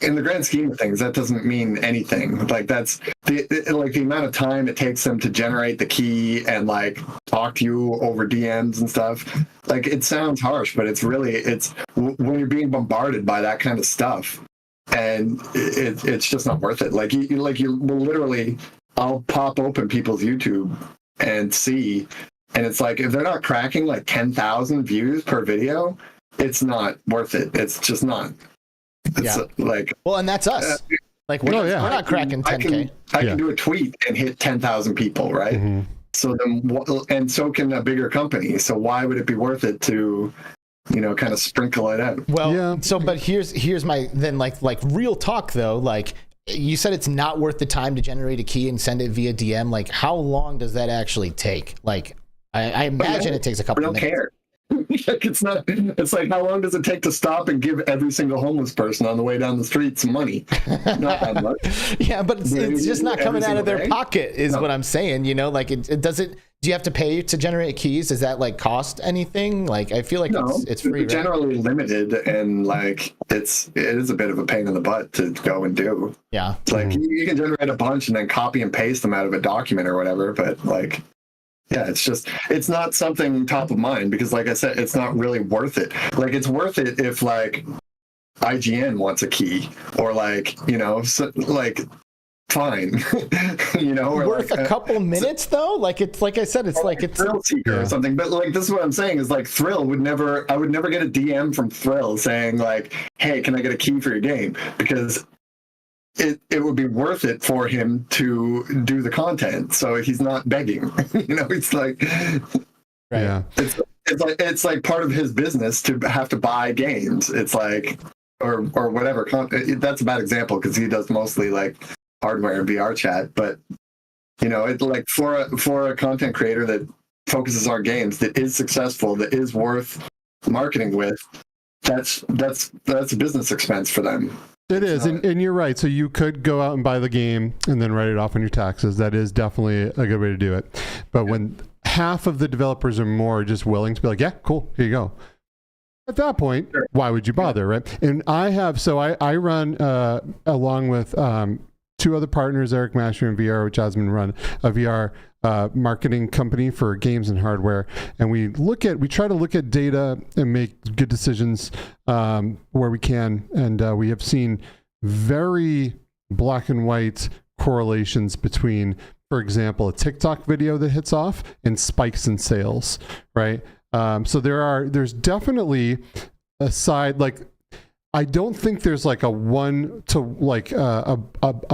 in the grand scheme of things, that doesn't mean anything. That's the amount of time it takes them to generate the key and talk to you over DMs and stuff. It sounds harsh, but it's when you're being bombarded by that kind of stuff, and it's just not worth it. You will literally, I'll pop open people's YouTube and see, and it's if they're not cracking 10,000 views per video, it's not worth it. It's just not. It's and that's us. We're not cracking 10K. I can do a tweet and hit 10,000 people, right? Mm-hmm. So then, and so can a bigger company. So why would it be worth it to, kind of sprinkle it out? Well, but here's my then real talk though. You said it's not worth the time to generate a key and send it via DM. How long does that actually take? I imagine it takes a couple of minutes. Care. It's not. It's how long does it take to stop and give every single homeless person on the way down the street some money? Not that much. Yeah, but it's just not coming out of their pocket, is what I'm saying. It doesn't. Do you have to pay to generate keys? Does that cost anything? I feel like it's free. It's generally limited, and it is a bit of a pain in the butt to go and do. Yeah. You can generate a bunch and then copy and paste them out of a document or whatever, but yeah, it's not something top of mind because, like I said, it's not really worth it. It's worth it if IGN wants a key or fine, or worth a couple minutes though. It's like I said, it's it's Thrill Seeker or something. But this is what I'm saying is Thrill I would never get a DM from Thrill saying hey, can I get a key for your game? Because it would be worth it for him to do the content, so he's not begging. It's yeah, it's part of his business to have to buy games. It's or whatever. That's a bad example because he does mostly hardware and VR chat. But it's for a content creator that focuses on games, that is successful, that is worth marketing with. That's a business expense for them. It is, and you're right. So you could go out and buy the game and then write it off on your taxes. That is definitely a good way to do it. But when half of the developers or more are just willing to be yeah, cool, here you go. At that point, why would you bother, right? And I run, along with two other partners, Eric Masher and VR, which Jasmine run, a VR marketing company for games and hardware, and we try to look at data and make good decisions where we can, and we have seen very black and white correlations between for example, a TikTok video that hits off and spikes in sales, right? So there's definitely a side, like, I don't think there's like a one to like a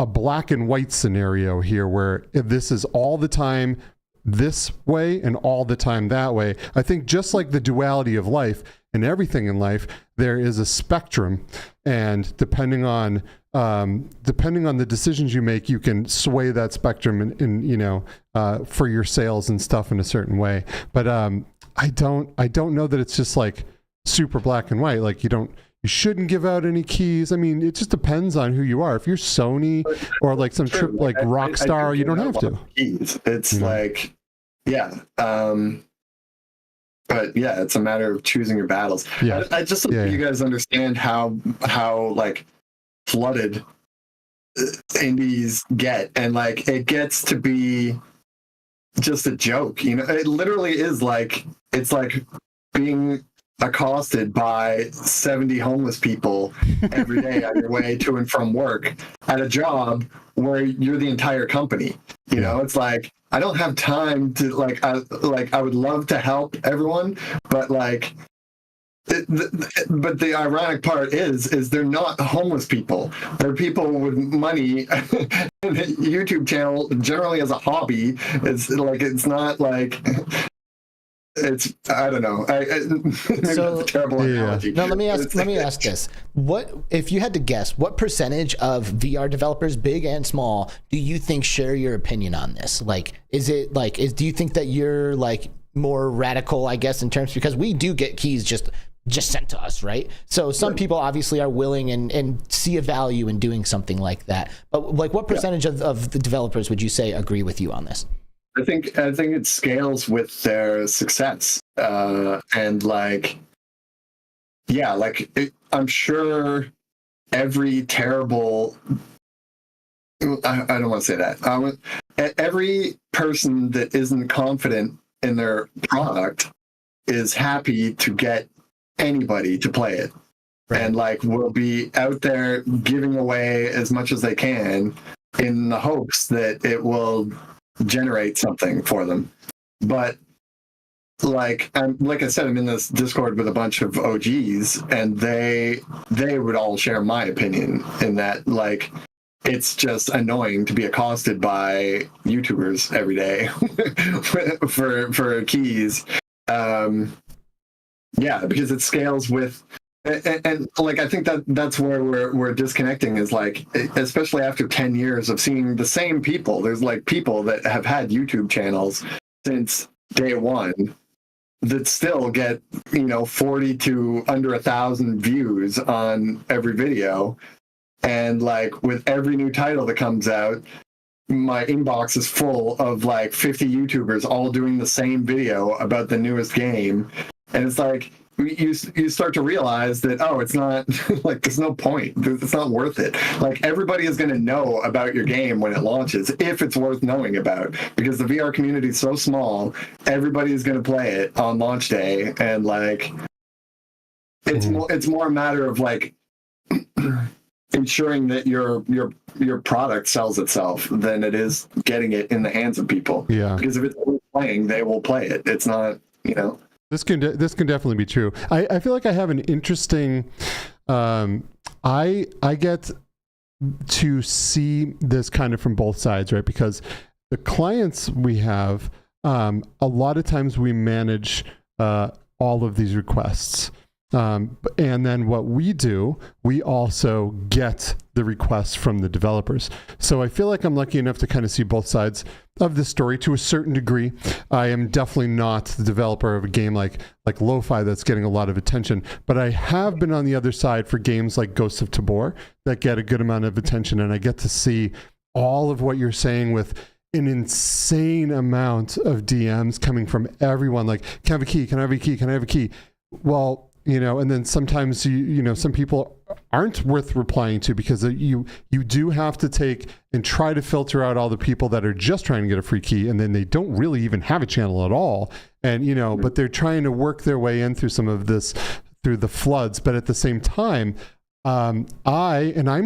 black and white scenario here where if this is all the time this way and all the time that way. I think just like the duality of life and everything in life, there is a spectrum, and depending on the decisions you make, you can sway that spectrum in for your sales and stuff in a certain way. But I don't know that it's just like super black and white. Like you shouldn't give out any keys. I mean, it just depends on who you are. If you're Sony or like some trip like Rockstar, you don't have to. Keys. It's like, yeah. But yeah, it's a matter of choosing your battles. Yeah. I just hope you guys understand how like flooded indies get, and like it gets to be just a joke. You know, it literally is like, it's like being accosted by 70 homeless people every day on your way to and from work at a job where you're the entire company. You know, it's like, I don't have time to I would love to help everyone, but like, but the ironic part is they're not homeless people. They're people with money. YouTube channel generally as a hobby. It's like, it's not like, it's, I don't know. So, it's a terrible analogy. No, let me ask this. What, if you had to guess, what percentage of VR developers, big and small, do you think share your opinion on this? Like, is it like, do you think that you're like more radical, I guess, in terms, because we do get keys just sent to us, right? So some people obviously are willing and see a value in doing something like that. But like, what percentage of the developers would you say agree with you on this? I think it scales with their success, and like, yeah, like I'm sure every terrible, I don't want to say that. Every person that isn't confident in their product is happy to get anybody to play it, right, and like will be out there giving away as much as they can in the hopes that it will generate something for them. But like I said, I'm in this Discord with a bunch of OGs, and they would all share my opinion in that, like, it's just annoying to be accosted by YouTubers every day for keys. Yeah, because it scales with, and like, I think that's where we're disconnecting, is like, especially after 10 years of seeing the same people. There's like people that have had YouTube channels since day one that still get, 40 to under 1,000 views on every video. And like, with every new title that comes out, my inbox is full of like 50 YouTubers all doing the same video about the newest game. And it's like, you start to realize that, oh, it's not like, there's no point. It's not worth it. Like, everybody is going to know about your game when it launches, if it's worth knowing about, because the VR community is so small. Everybody is going to play it on launch day, and like, it's more a matter of like ensuring that your product sells itself than it is getting it in the hands of people. Yeah. Because if it's worth playing, they will play it. It's not, This can definitely be true. I feel like I have an interesting, I get to see this kind of from both sides, right? Because the clients we have, a lot of times we manage all of these requests. And then what we do, we also get the requests from the developers. So I feel like I'm lucky enough to kind of see both sides of the story to a certain degree. I am definitely not the developer of a game like LOW-FI that's getting a lot of attention, but I have been on the other side for games like Ghosts of Tabor that get a good amount of attention, and I get to see all of what you're saying with an insane amount of DMs coming from everyone, like, can I have a key? Can I have a key? Can I have a key? Well, and then sometimes some people aren't worth replying to, because you do have to take and try to filter out all the people that are just trying to get a free key, and then they don't really even have a channel at all, and but they're trying to work their way in through some of this, through the floods. But at the same time, I'm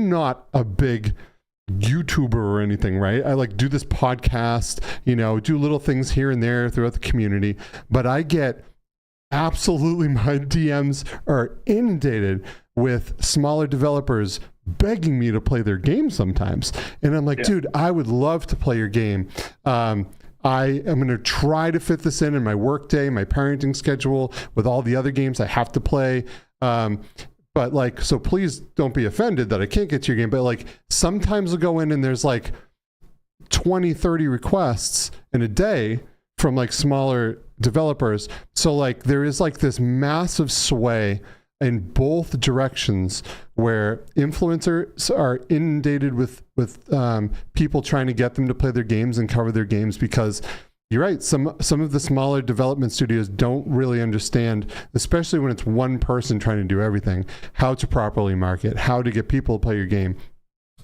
not a big YouTuber or anything, right? I like do this podcast, you know, do little things here and there throughout the community, but I get absolutely, my DMs are inundated with smaller developers begging me to play their game sometimes. And I'm like, dude, I would love to play your game. I am going to try to fit this in my work day, my parenting schedule with all the other games I have to play. But like, so please don't be offended that I can't get to your game. But like, sometimes I'll go in and there's like 20, 30 requests in a day from like smaller developers. So like, there is like this massive sway in both directions where influencers are inundated with people trying to get them to play their games and cover their games, because you're right, some of the smaller development studios don't really understand, especially when it's one person trying to do everything, how to properly market, how to get people to play your game,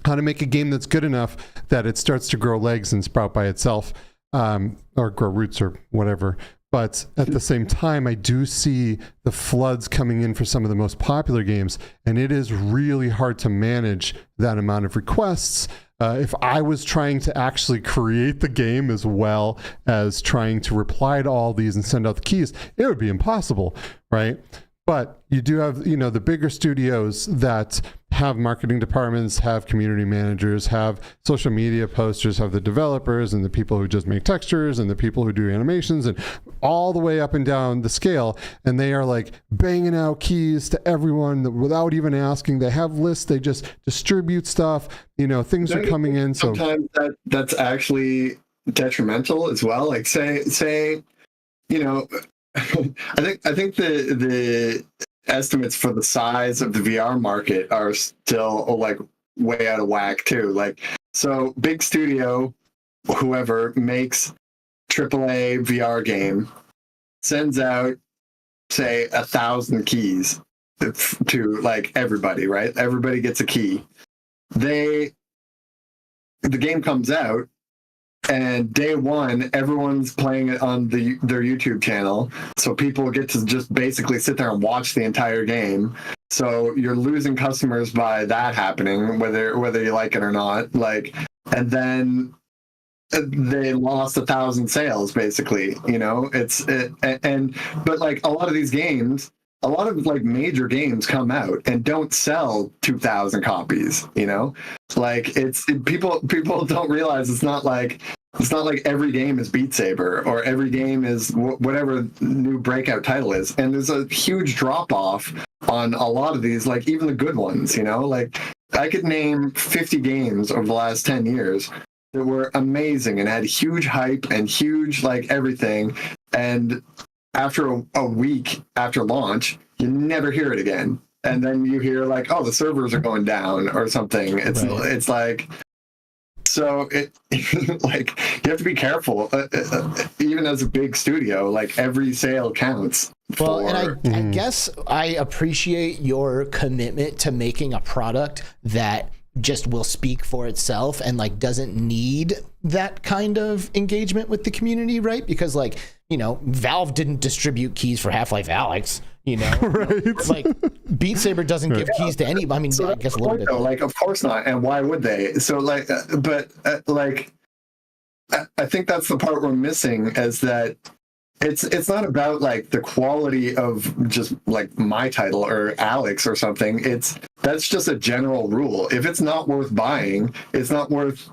how to make a game that's good enough that it starts to grow legs and sprout by itself, or grow roots or whatever. But at the same time, I do see the floods coming in for some of the most popular games, and it is really hard to manage that amount of requests. If I was trying to actually create the game as well as trying to reply to all these and send out the keys, it would be impossible, right? But you do have, you know, the bigger studios that have marketing departments, have community managers, have social media posters, have the developers and the people who just make textures and the people who do animations and all the way up and down the scale. And they are like banging out keys to everyone without even asking. They have lists. They just distribute stuff. You know, things are coming in. So sometimes that's actually detrimental as well. Like say, you know, I think the estimates for the size of the VR market are still like way out of whack too. Like, so big studio, whoever makes AAA VR game, sends out, say, 1,000 keys to like everybody, right? Everybody gets a key. The game comes out, and day one, everyone's playing it on their YouTube channel. So people get to just basically sit there and watch the entire game. So you're losing customers by that happening, whether you like it or not. Like, and then they lost 1,000 sales, basically. You know, but like a lot of these games, a lot of like major games come out and don't sell 2,000 copies. You know, like people don't realize it's not like every game is Beat Saber or every game is whatever new breakout title is. And there's a huge drop off on a lot of these, like even the good ones, you know, like I could name 50 games over the last 10 years that were amazing and had huge hype and huge, like everything. And after a week after launch, you never hear it again. And then you hear like, oh, the servers are going down or something. It's like, so like you have to be careful, even as a big studio. Like every sale counts. Well, and I guess I appreciate your commitment to making a product that just will speak for itself and like doesn't need that kind of engagement with the community, right? Because like, you know, Valve didn't distribute keys for Half-Life Alyx, you know, right? Like Beat Saber doesn't give keys to anybody. I mean, so I guess a little bit. Like, of course not. And why would they? So like, like, I think that's the part we're missing, is that it's not about like the quality of just like my title or Alyx or something. That's just a general rule. If it's not worth buying, it's not worth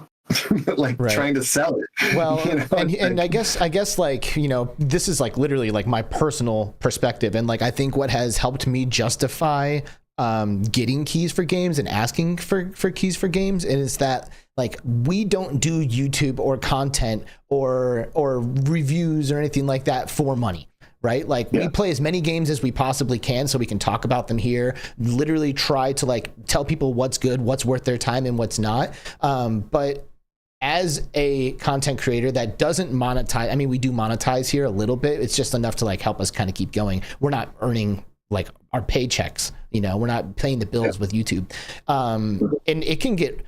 like trying to sell it. Well, you know? and I guess like, you know, this is like literally like my personal perspective, and like I think what has helped me justify getting keys for games and asking for keys for games is that like we don't do YouTube or content or reviews or anything like that for money. Right? Like we play as many games as we possibly can so we can talk about them here, literally try to like tell people what's good, what's worth their time and what's not. But as a content creator that doesn't monetize, I mean, we do monetize here a little bit. It's just enough to like help us kind of keep going. We're not earning like our paychecks, you know, we're not paying the bills with YouTube. And it can get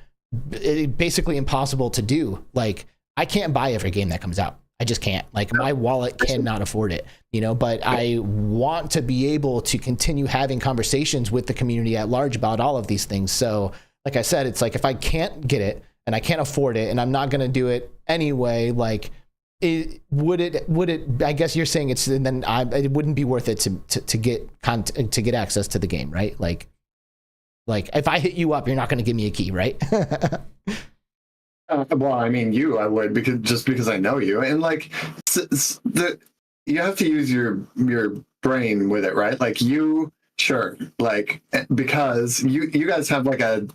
basically impossible to do. Like I can't buy every game that comes out. I just can't. Like my wallet cannot afford it, you know, but I want to be able to continue having conversations with the community at large about all of these things. So like I said, it's like if I can't get it, and I can't afford it and I'm not going to do it anyway, like, would it, I guess you're saying it's, and then it wouldn't be worth it to get access to the game, right? Like if I hit you up, you're not going to give me a key, right? Well, I mean, I would, because I know you, and like you have to use your brain with it, right? Like sure, like, because you guys have like a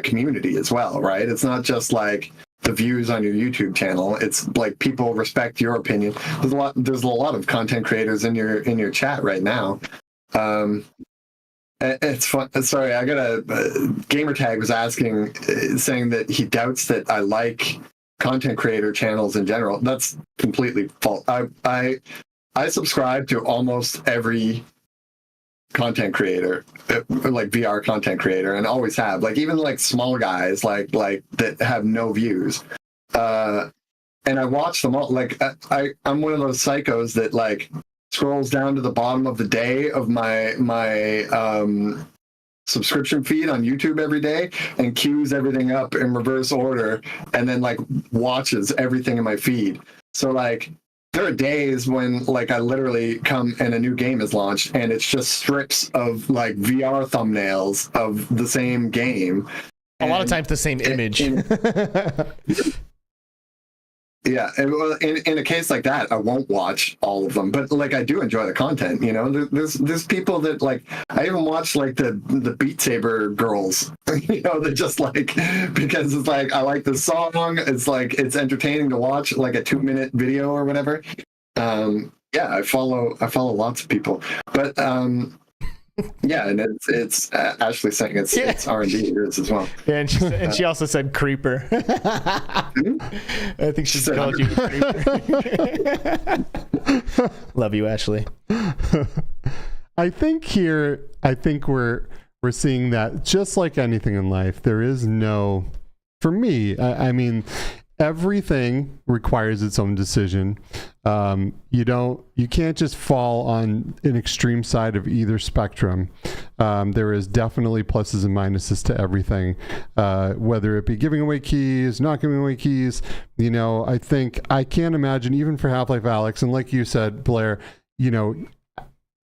community as well, right? It's not just like the views on your YouTube channel. It's like people respect your opinion. There's a lot of content creators in your chat right now. It's fun. Sorry, I got a gamertag was saying that he doubts that I like content creator channels in general. That's completely false. I subscribe to almost every content creator, like VR content creator, and always have. Like even like small guys, like that have no views. And I watch them all. Like I'm one of those psychos that like scrolls down to the bottom of the day of my subscription feed on YouTube every day and queues everything up in reverse order and then like watches everything in my feed. So like there are days when like I literally come and a new game is launched and it's just strips of like VR thumbnails of the same game. A lot of times the same image. Yeah, in a case like that, I won't watch all of them, but like I do enjoy the content. You know, there's people that like I even watch like the Beat Saber girls. You know, that just like because it's like I like the song. It's like it's entertaining to watch like a 2-minute video or whatever. Yeah, I follow lots of people, but yeah, and it's Ashley saying it's R&D yours as well. Yeah, and she also said creeper. I think she called you a creeper. Love you, Ashley. I think we're seeing that just like anything in life, there is no, for me, I mean, everything requires its own decision. You can't just fall on an extreme side of either spectrum. There is definitely pluses and minuses to everything, whether it be giving away keys, not giving away keys. You know, I think I can't imagine, even for Half-Life Alyx, and like you said, Blair, you know,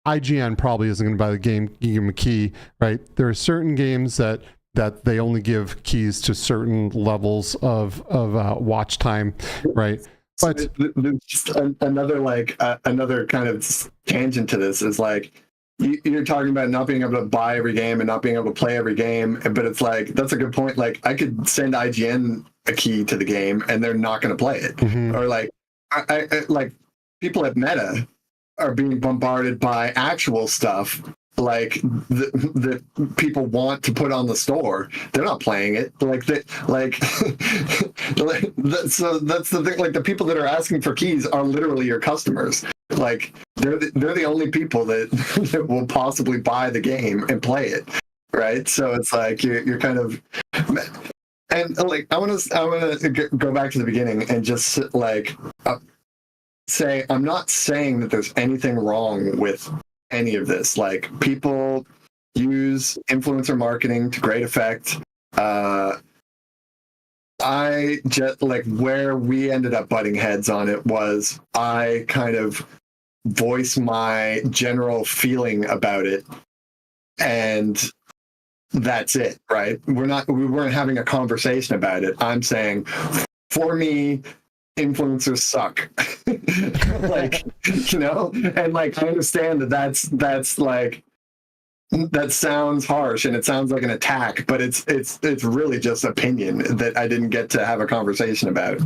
IGN probably isn't going to buy the game, give them a key, right? There are certain games that they only give keys to certain levels of watch time, right? But just another kind of tangent to this is like you're talking about not being able to buy every game and not being able to play every game, but it's like that's a good point. Like I could send IGN a key to the game and they're not going to play it, or like I like people at Meta are being bombarded by actual stuff like that people want to put on the store. They're not playing it. So that's the thing. Like the people that are asking for keys are literally your customers. Like they're the only people that will possibly buy the game and play it, right? So it's like you're kind of, and like I want to go back to the beginning and just like say I'm not saying that there's anything wrong with any of this. Like people use influencer marketing to great effect. I just like where we ended up butting heads on it was I kind of voice my general feeling about it, and that's it, right? We weren't having a conversation about it. I'm saying, for me, influencers suck. Like, you know, and like I understand that's like that sounds harsh and it sounds like an attack, but it's really just opinion that I didn't get to have a conversation about.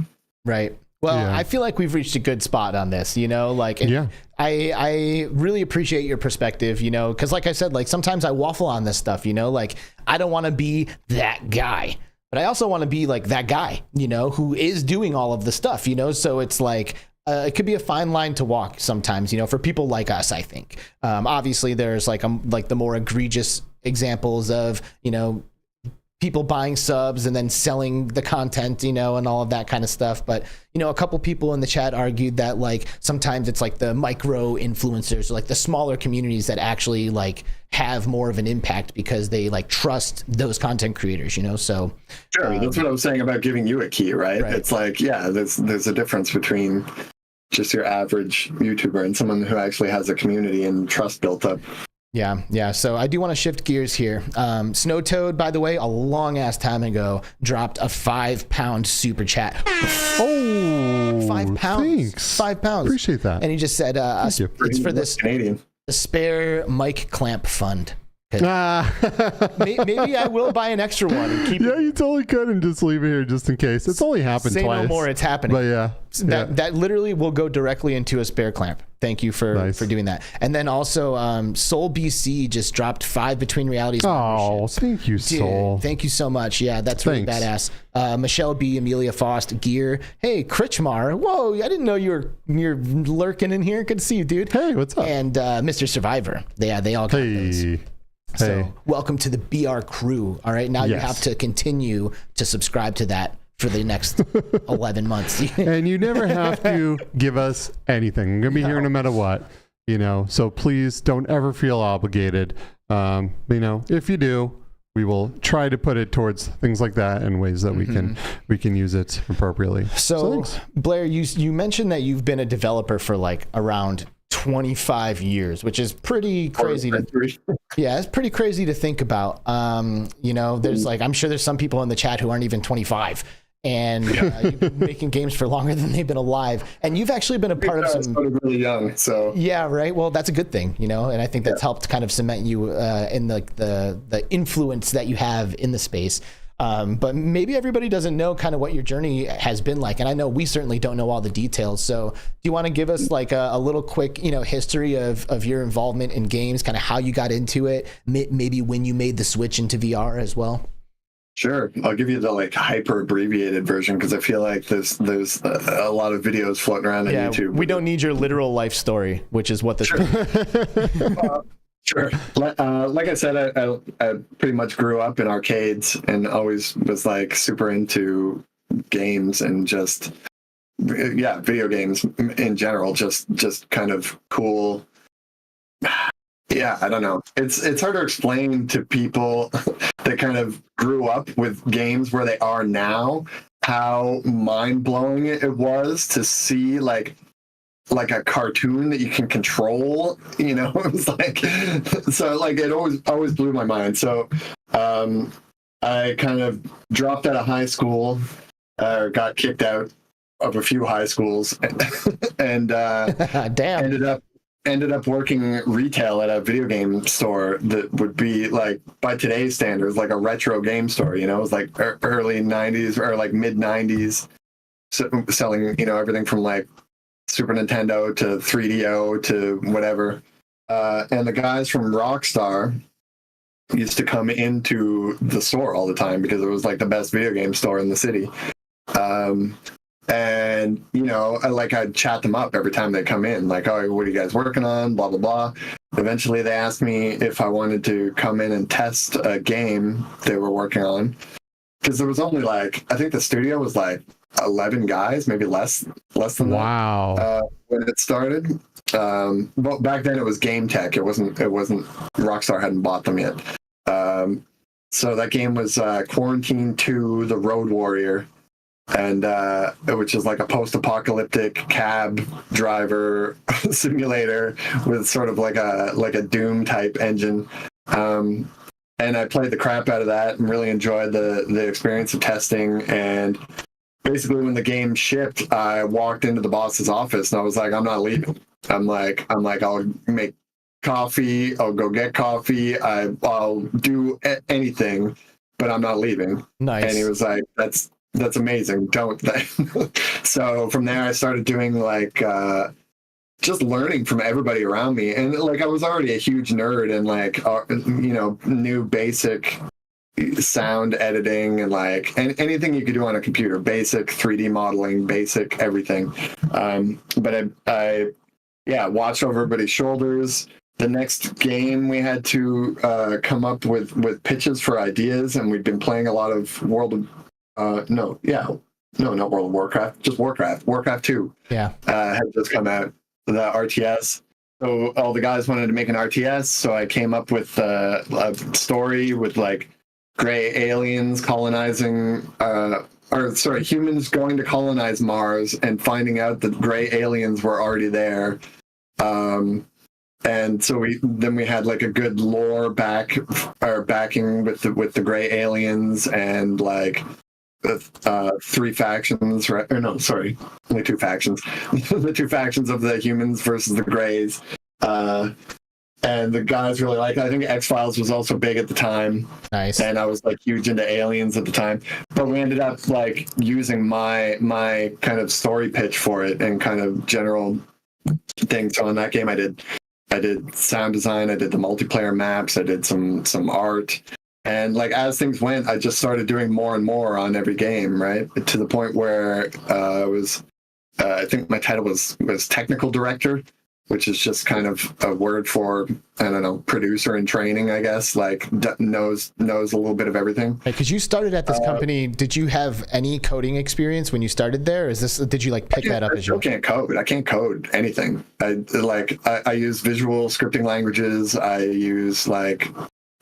Right. Well, yeah. I feel like we've reached a good spot on this, you know, like, yeah. I really appreciate your perspective, you know, because like I said, like sometimes I waffle on this stuff, you know, like I don't want to be that guy, but I also want to be like that guy, you know, who is doing all of the stuff, you know, so it's like, it could be a fine line to walk sometimes, you know, for people like us, I think. Obviously there's like the more egregious examples of, you know, people buying subs and then selling the content, and all of that kind of stuff. But, a couple people in the chat argued that like sometimes it's like the micro influencers, or like the smaller communities that actually like have more of an impact because they like trust those content creators, so. Sure. That's what I was saying about giving you a key, right? It's like, yeah, there's a difference between just your average YouTuber and someone who actually has a community and trust built up. Yeah. So I do want to shift gears here. Snow Toad, by the way, a long ass time ago, dropped a £5 super chat. Oh, £5. Thanks. £5. Appreciate that. And he just said, it's for this Canadian. the spare mic clamp fund. Maybe I will buy an extra one and keep you totally could and just leave it here just in case. It's only happened Say twice. no more, it's happening. But that literally will go directly into a spare clamp. Thank you for doing that. And then also SoulBC just dropped 5 Between Realities. Oh, thank you, Soul. Thank you so much. Yeah, that's really badass. Michelle B, Amelia Faust, Gear. Hey, Critchmar. Whoa, I didn't know you're lurking in here. Good to see you, dude. Hey, what's up? And Mr. Survivor. They all got those. So welcome to the BR crew. All right, now you have to continue to subscribe to that for the next 11 months. And you never have to give us anything. We're going to be here no matter what, so please don't ever feel obligated. If you do, we will try to put it towards things like that in ways that we can use it appropriately. So Blair, you mentioned that you've been a developer for like around 25 years, which is pretty crazy. It's pretty crazy to think about. There's like, I'm sure there's some people in the chat who aren't even 25 and you've been making games for longer than they've been alive. And you've actually been a part of some really young. So yeah, right. Well, that's a good thing, and I think that's helped kind of cement you in the influence that you have in the space. But maybe everybody doesn't know kind of what your journey has been like. And I know we certainly don't know all the details. So do you want to give us like a little quick, history of your involvement in games, kind of how you got into it, maybe when you made the switch into VR as well? Sure. I'll give you the like hyper abbreviated version because I feel like there's a lot of videos floating around on YouTube. We don't need your literal life story, which is what this Sure. Like I said, I pretty much grew up in arcades and always was like super into games and just video games in general, just kind of cool. Yeah, I don't know. It's hard to explain to people that kind of grew up with games where they are now how mind-blowing it was to see like a cartoon that you can control, it was like, so like it always blew my mind. So I kind of dropped out of high school, got kicked out of a few high schools and ended up working retail at a video game store that would be like, by today's standards, like a retro game store, it was like early 90s or like mid 90s, selling, everything from like Super Nintendo to 3DO to whatever. And the guys from Rockstar used to come into the store all the time because it was like the best video game store in the city. And, I'd chat them up every time they come in, like, oh, what are you guys working on? Blah, blah, blah. Eventually they asked me if I wanted to come in and test a game they were working on. Because there was only like, I think the studio was like 11 guys, maybe less than that. Wow. When it started. But back then it was Game Tech. It wasn't Rockstar hadn't bought them yet. So that game was Quarantine 2, The Road Warrior. And which is like a post-apocalyptic cab driver simulator with sort of like a Doom type engine. And I played the crap out of that and really enjoyed the experience of testing. And basically when the game shipped, I walked into the boss's office and I was like, I'm not leaving. I'm like, I'll make coffee. I'll go get coffee. I'll do anything, but I'm not leaving. Nice. And he was like, that's amazing. Don't. So from there, I started doing like just learning from everybody around me, and like I was already a huge nerd and like knew basic sound editing and like anything you could do on a computer, basic 3D modeling, basic everything. But I watched over everybody's shoulders. the next game we had to come up with pitches for ideas, and we'd been playing a lot of not World of Warcraft, just Warcraft 2. Yeah. Had just come out, the RTS. So all the guys wanted to make an RTS, so I came up with a story with like gray aliens colonizing, humans going to colonize Mars and finding out that gray aliens were already there. And so we had like a good lore backing with the gray aliens and like 3 factions, right? Or no, sorry, only 2 factions. The 2 factions of the humans versus the grays. And the guys really like it. I think X-Files was also big at the time. Nice. And I was like huge into aliens at the time. But we ended up like using my kind of story pitch for it and kind of general thing. So in that game I did sound design, I did the multiplayer maps, I did some art. And like as things went, I just started doing more and more on every game, right? To the point where I think my title was technical director, which is just kind of a word for, I don't know, producer in training, I guess, like knows a little bit of everything. Because you started at this company, did you have any coding experience when you started there? Did you like pick that up as your... I can't code. I can't code anything. I use visual scripting languages. I use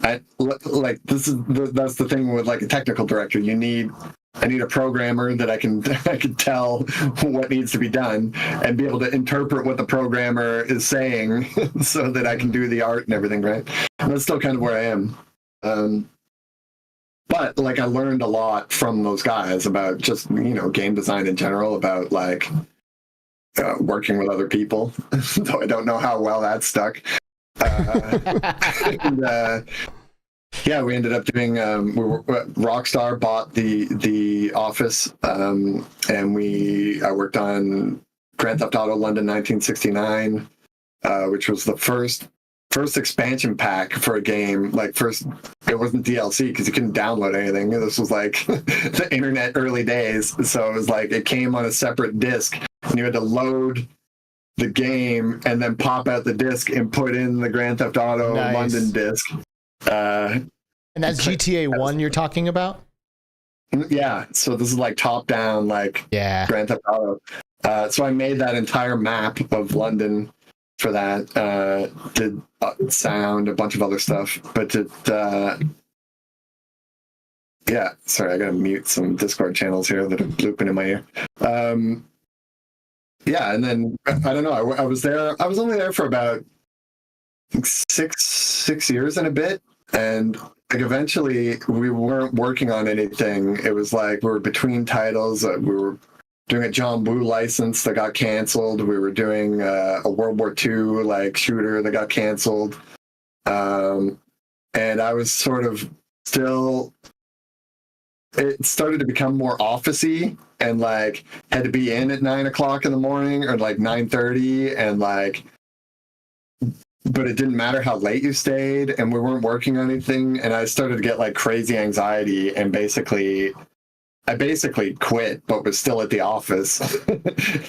that's the thing with like a technical director. I need a programmer that I can tell what needs to be done and be able to interpret what the programmer is saying so that I can do the art and everything, right? And that's still kind of where I am. But like I learned a lot from those guys about just, game design in general, about like working with other people, though I don't know how well that stuck. Yeah, we ended up doing. Rockstar bought the office, and I worked on Grand Theft Auto London 1969, which was the first expansion pack for a game. Like it wasn't DLC because you couldn't download anything. This was like the internet early days, so it was like it came on a separate disc, and you had to load the game and then pop out the disc and put in the Grand Theft Auto London disc. And that's GTA 1 you're talking about? Yeah, so this is like top down, like Grand Theft Auto. So I made that entire map of London for that. Did sound, a bunch of other stuff, but sorry, I gotta mute some Discord channels here that are looping in my ear. And then I don't know. I was there. I was only there for about six years and a bit, and like eventually we weren't working on anything. It was like we were between titles. We were doing a John Woo license that got canceled. We were doing a World War II like shooter that got canceled, and I was sort of still. It started to become more office-y and like had to be in at 9 o'clock in the morning or like 9:30 and like. But it didn't matter how late you stayed, and we weren't working on anything. And I started to get like crazy anxiety, and I basically quit, but was still at the office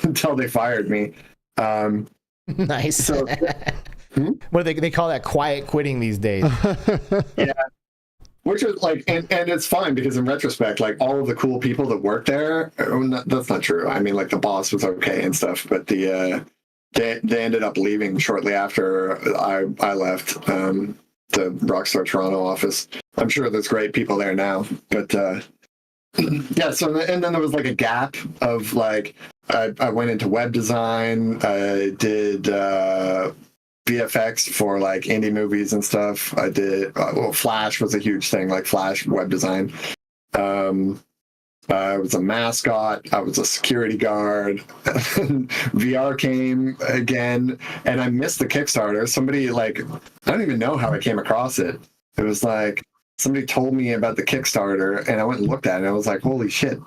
until they fired me. Nice. So, What do they call that? Quiet quitting these days. Yeah, which is like, and it's fine because in retrospect, like all of the cool people that worked there, that's not true. I mean, like the boss was okay and stuff, but They ended up leaving shortly after I left the Rockstar Toronto office. I'm sure there's great people there now, but So and then there was like a gap of like I went into web design. I did VFX for like indie movies and stuff. I did Flash was a huge thing, like Flash web design. I was a mascot. I was a security guard. VR came again, and I missed the Kickstarter. Somebody I don't even know how I came across it. It was like somebody told me about the Kickstarter, and I went and looked at it, and I was like, holy shit.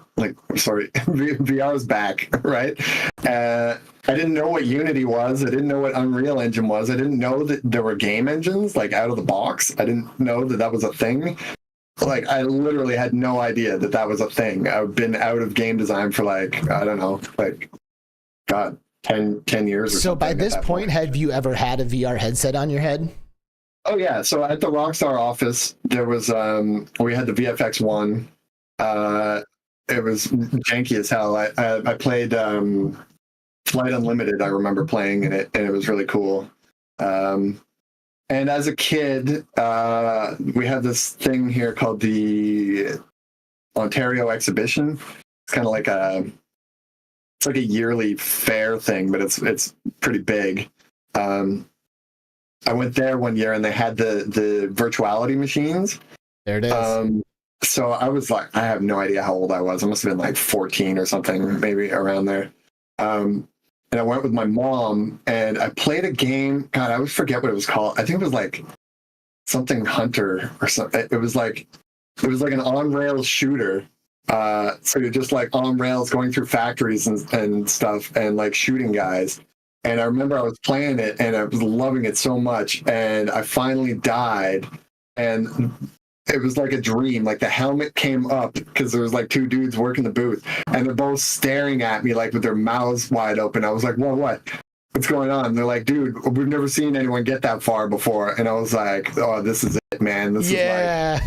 Sorry, VR's back, right? I didn't know what Unity was. I didn't know what Unreal Engine was. I didn't know that there were game engines, out of the box. I didn't know that was a thing. I literally had no idea that was a thing. I've been out of game design for I don't know, 10 years or so something. By this point, have you ever had a VR headset on your head? Oh yeah. So at the Rockstar office, there was we had the VFX One. It was janky as hell. I played Flight Unlimited. I remember playing in it, and it was really cool. And as a kid, we had this thing here called the Ontario Exhibition. It's kind of like a yearly fair thing, but it's pretty big. I went there one year and they had the virtuality machines. There it is. So I was like, I have no idea how old I was. I must have been like 14 or something, maybe around there. And I went with my mom and I played a game. God, I always forget what it was called. I think it was like something Hunter or something. It was like an on-rails shooter. So you're just like on rails going through factories and stuff and like shooting guys. And I remember I was playing it and I was loving it so much. And I finally died. And it was like a dream. Like the helmet came up because there was like two dudes working the booth and they're both staring at me like with their mouths wide open. I was like, whoa, what's going on? And they're like, dude, we've never seen anyone get that far before. And I was like, oh, this is it, man. This is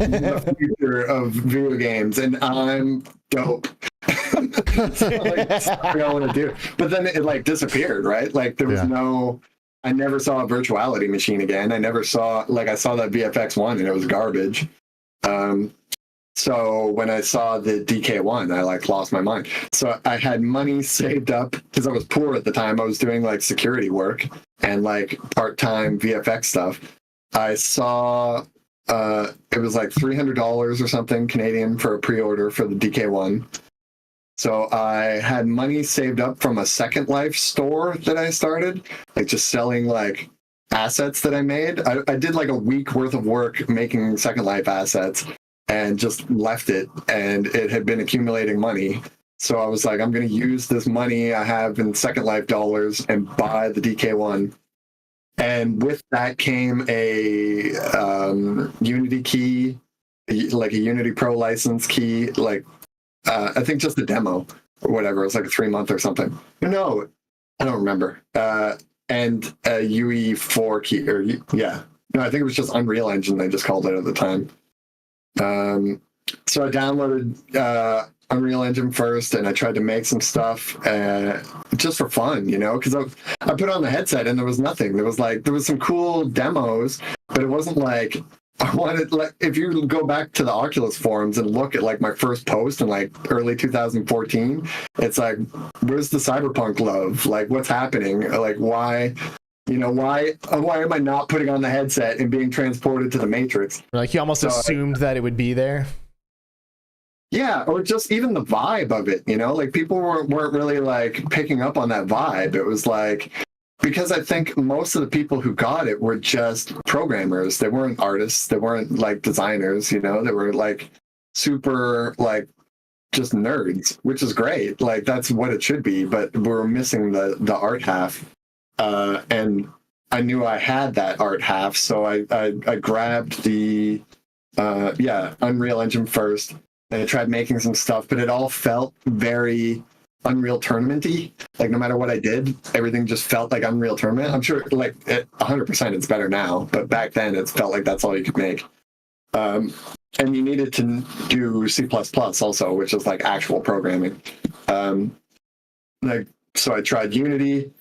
like the future of video games. And I'm dope. So, like, that's what I want to do. But then it like disappeared, right? Like there was I never saw a virtuality machine again. I saw that VFX One and it was garbage. So when I saw the DK1, I like lost my mind. So I had money saved up because I was poor at the time. I was doing like security work and like part-time VFX stuff. I saw it was like $300 or something Canadian for a pre-order for the DK1. So I had money saved up from a Second Life store that I started, like just selling like assets that I made. I did like a week worth of work making Second Life assets and just left it, and it had been accumulating money. So I was like, I'm going to use this money I have in Second Life dollars and buy the DK1. And with that came a Unity key, like a Unity Pro license key, like I think just a demo or whatever. It was like a 3-month or something. No, I don't remember. And a UE4 key, No, I think it was just Unreal Engine, they just called it at the time. So I downloaded Unreal Engine first, and I tried to make some stuff just for fun, because I put on the headset and there was nothing. There was some cool demos, but it wasn't like I wanted, like, if you go back to the Oculus forums and look at like my first post in like early 2014, it's like, where's the cyberpunk love? Like, what's happening? Like, why am I not putting on the headset and being transported to the Matrix? Like, you almost assumed that it would be there. Yeah, or just even the vibe of it, like people weren't really like picking up on that vibe. It was like, because I think most of the people who got it were just programmers. They weren't artists. They weren't like designers, they were like super like just nerds, which is great. Like that's what it should be, but we're missing the art half. And I knew I had that art half, so I grabbed the Unreal Engine first, and I tried making some stuff, but it all felt very Unreal Tournament-y. Like no matter what I did, everything just felt like Unreal Tournament. I'm sure like 100% it's better now, but back then it felt like that's all you could make. And you needed to do C++ also, which is like actual programming. So I tried Unity.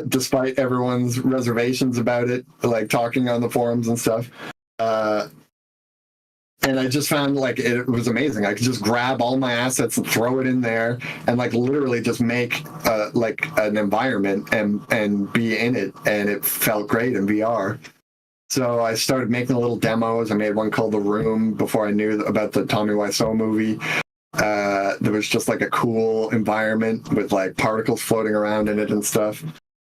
Despite everyone's reservations about it, like talking on the forums and stuff. And I just found like it was amazing. I could just grab all my assets and throw it in there and like literally just make like an environment and be in it. And it felt great in VR. So I started making little demos. I made one called The Room before I knew about the Tommy Wiseau movie. There was just like a cool environment with like particles floating around in it and stuff.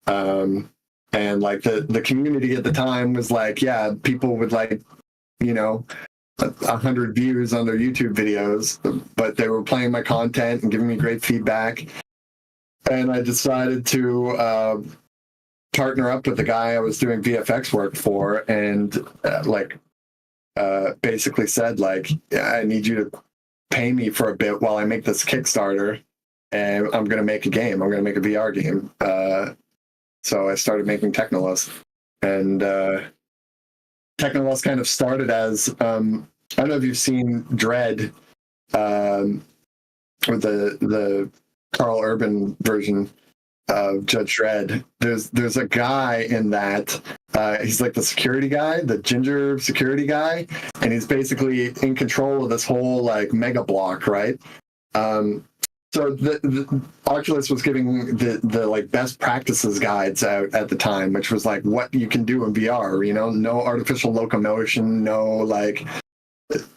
And like the community at the time was like, people would like, 100 views on their YouTube videos, but they were playing my content and giving me great feedback. And I decided to partner up with the guy I was doing VFX work for, and basically said like, I need you to pay me for a bit while I make this Kickstarter, and I'm going to make a game. I'm going to make a VR game. So I started making Technolust. And Technolust kind of started as, I don't know if you've seen Dread, with the Carl Urban version of Judge Dredd. There's a guy in that. He's like the security guy, the ginger security guy, and he's basically in control of this whole like mega block, right? So the Oculus was giving the like best practices guides out at the time, which was like what you can do in VR, you know, no artificial locomotion, no like.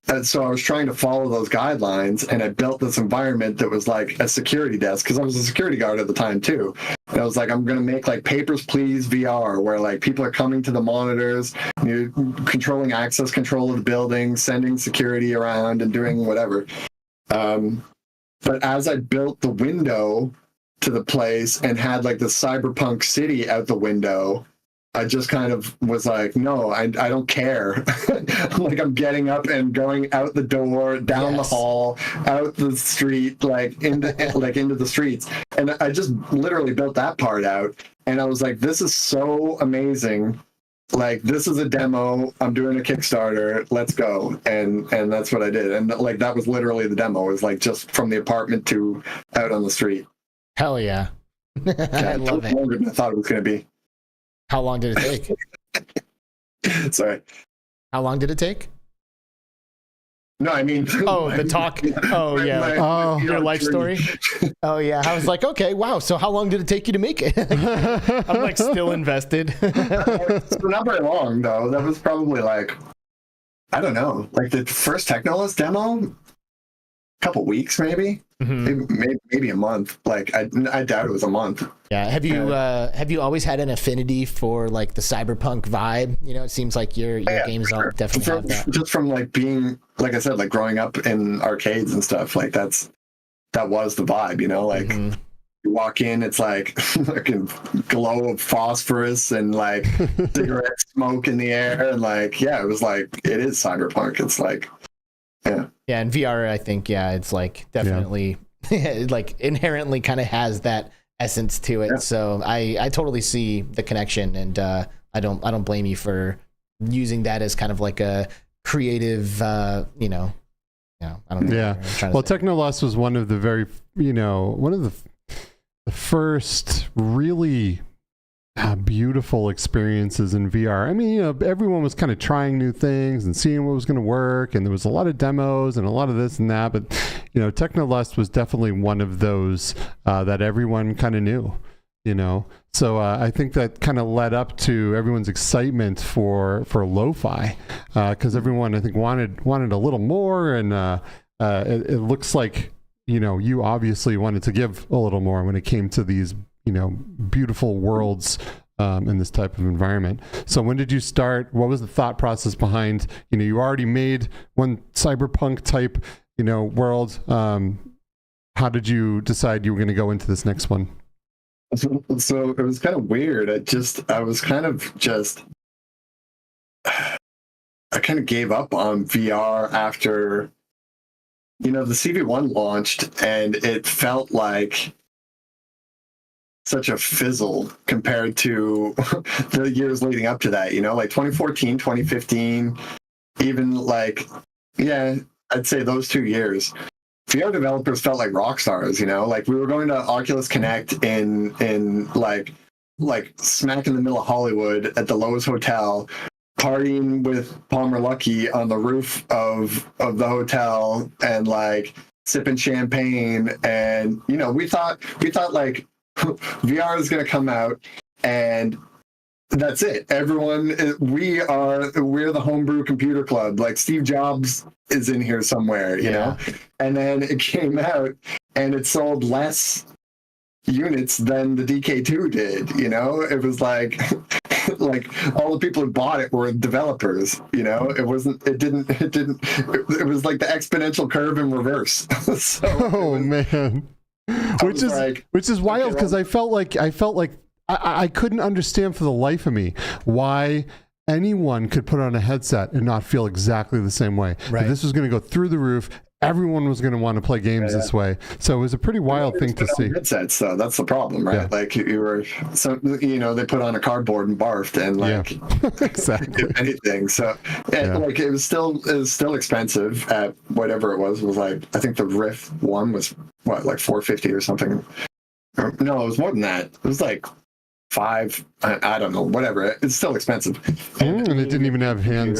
And so I was trying to follow those guidelines, and I built this environment that was like a security desk, because I was a security guard at the time too. And I was like, I'm going to make like Papers, Please VR, where like people are coming to the monitors, you're controlling access control of the building, sending security around and doing whatever. But as I built the window to the place and had like the cyberpunk city out the window, I just kind of was like, no, I don't care. Like I'm getting up and going out the door, down the hall, out the street, like into the streets. And I just literally built that part out. And I was like, this is so amazing. Like, this is a demo. I'm doing a Kickstarter. Let's go. And that's what I did. And like, that was literally the demo. It was like just from the apartment to out on the street. Hell yeah. I love it. Longer than I thought it was going to be. How long did it take? Sorry. How long did it take? No, I mean... Oh, the talk. Oh, yeah. Your life story? Oh, yeah. I was like, okay, wow. So how long did it take you to make it? I'm like still invested. It's not very long, though. That was probably like, I don't know, like the first Technolust demo? A couple weeks, maybe? Mm-hmm. Maybe a month. Like I doubt it was a month. Yeah. Have you always had an affinity for like the cyberpunk vibe? You know, it seems like your games definitely have that. Just from like being, like I said, like growing up in arcades and stuff. Like that was the vibe. You know, like you walk in, it's like fucking glow of phosphorus and like cigarette smoke in the air, and like it was like it is cyberpunk. It's like. Yeah, and VR, I think, it's like definitely like inherently kind of has that essence to it. Yeah. So I totally see the connection, and I don't blame you for using that as kind of like a creative, I don't know. Yeah. Well, Technolust was one of the one of the first really beautiful experiences in VR. I mean, everyone was kind of trying new things and seeing what was going to work, and there was a lot of demos and a lot of this and that, but Technolust was definitely one of those that everyone kind of knew, so I think that kind of led up to everyone's excitement for lo-fi, because everyone I think wanted a little more, and it looks like you obviously wanted to give a little more when it came to these beautiful worlds in this type of environment. So when did you start? What was the thought process behind, you already made one cyberpunk type, world. How did you decide you were going to go into this next one? So it was kind of weird. I kind of gave up on VR after, the CV1 launched, and it felt like such a fizzle compared to the years leading up to that, like 2014, 2015, even like, I'd say those 2 years. VR developers felt like rock stars, like we were going to Oculus Connect in like smack in the middle of Hollywood at the Lowe's Hotel, partying with Palmer Luckey on the roof of the hotel, and like sipping champagne, and we thought like VR is going to come out, and that's it. Everyone, we're the homebrew computer club. Like Steve Jobs is in here somewhere, you know? And then it came out, and it sold less units than the DK2 did, It was like all the people who bought it were developers, It was like the exponential curve in reverse. Man. Which is wild, because I felt like I couldn't understand for the life of me why anyone could put on a headset and not feel exactly the same way. Right. This was going to go through the roof. everyone was going to want to play games this way. So it was a pretty wild thing to see. Headsets, though, that's the problem, right? Like you were, they put on a cardboard and barfed, and exactly anything. So like it was still expensive at whatever it was. It was like, I think the Rift one was what, like $450 or something. No, it was more than that. It was like $5. I don't know, whatever. It's still expensive. And it didn't even have hand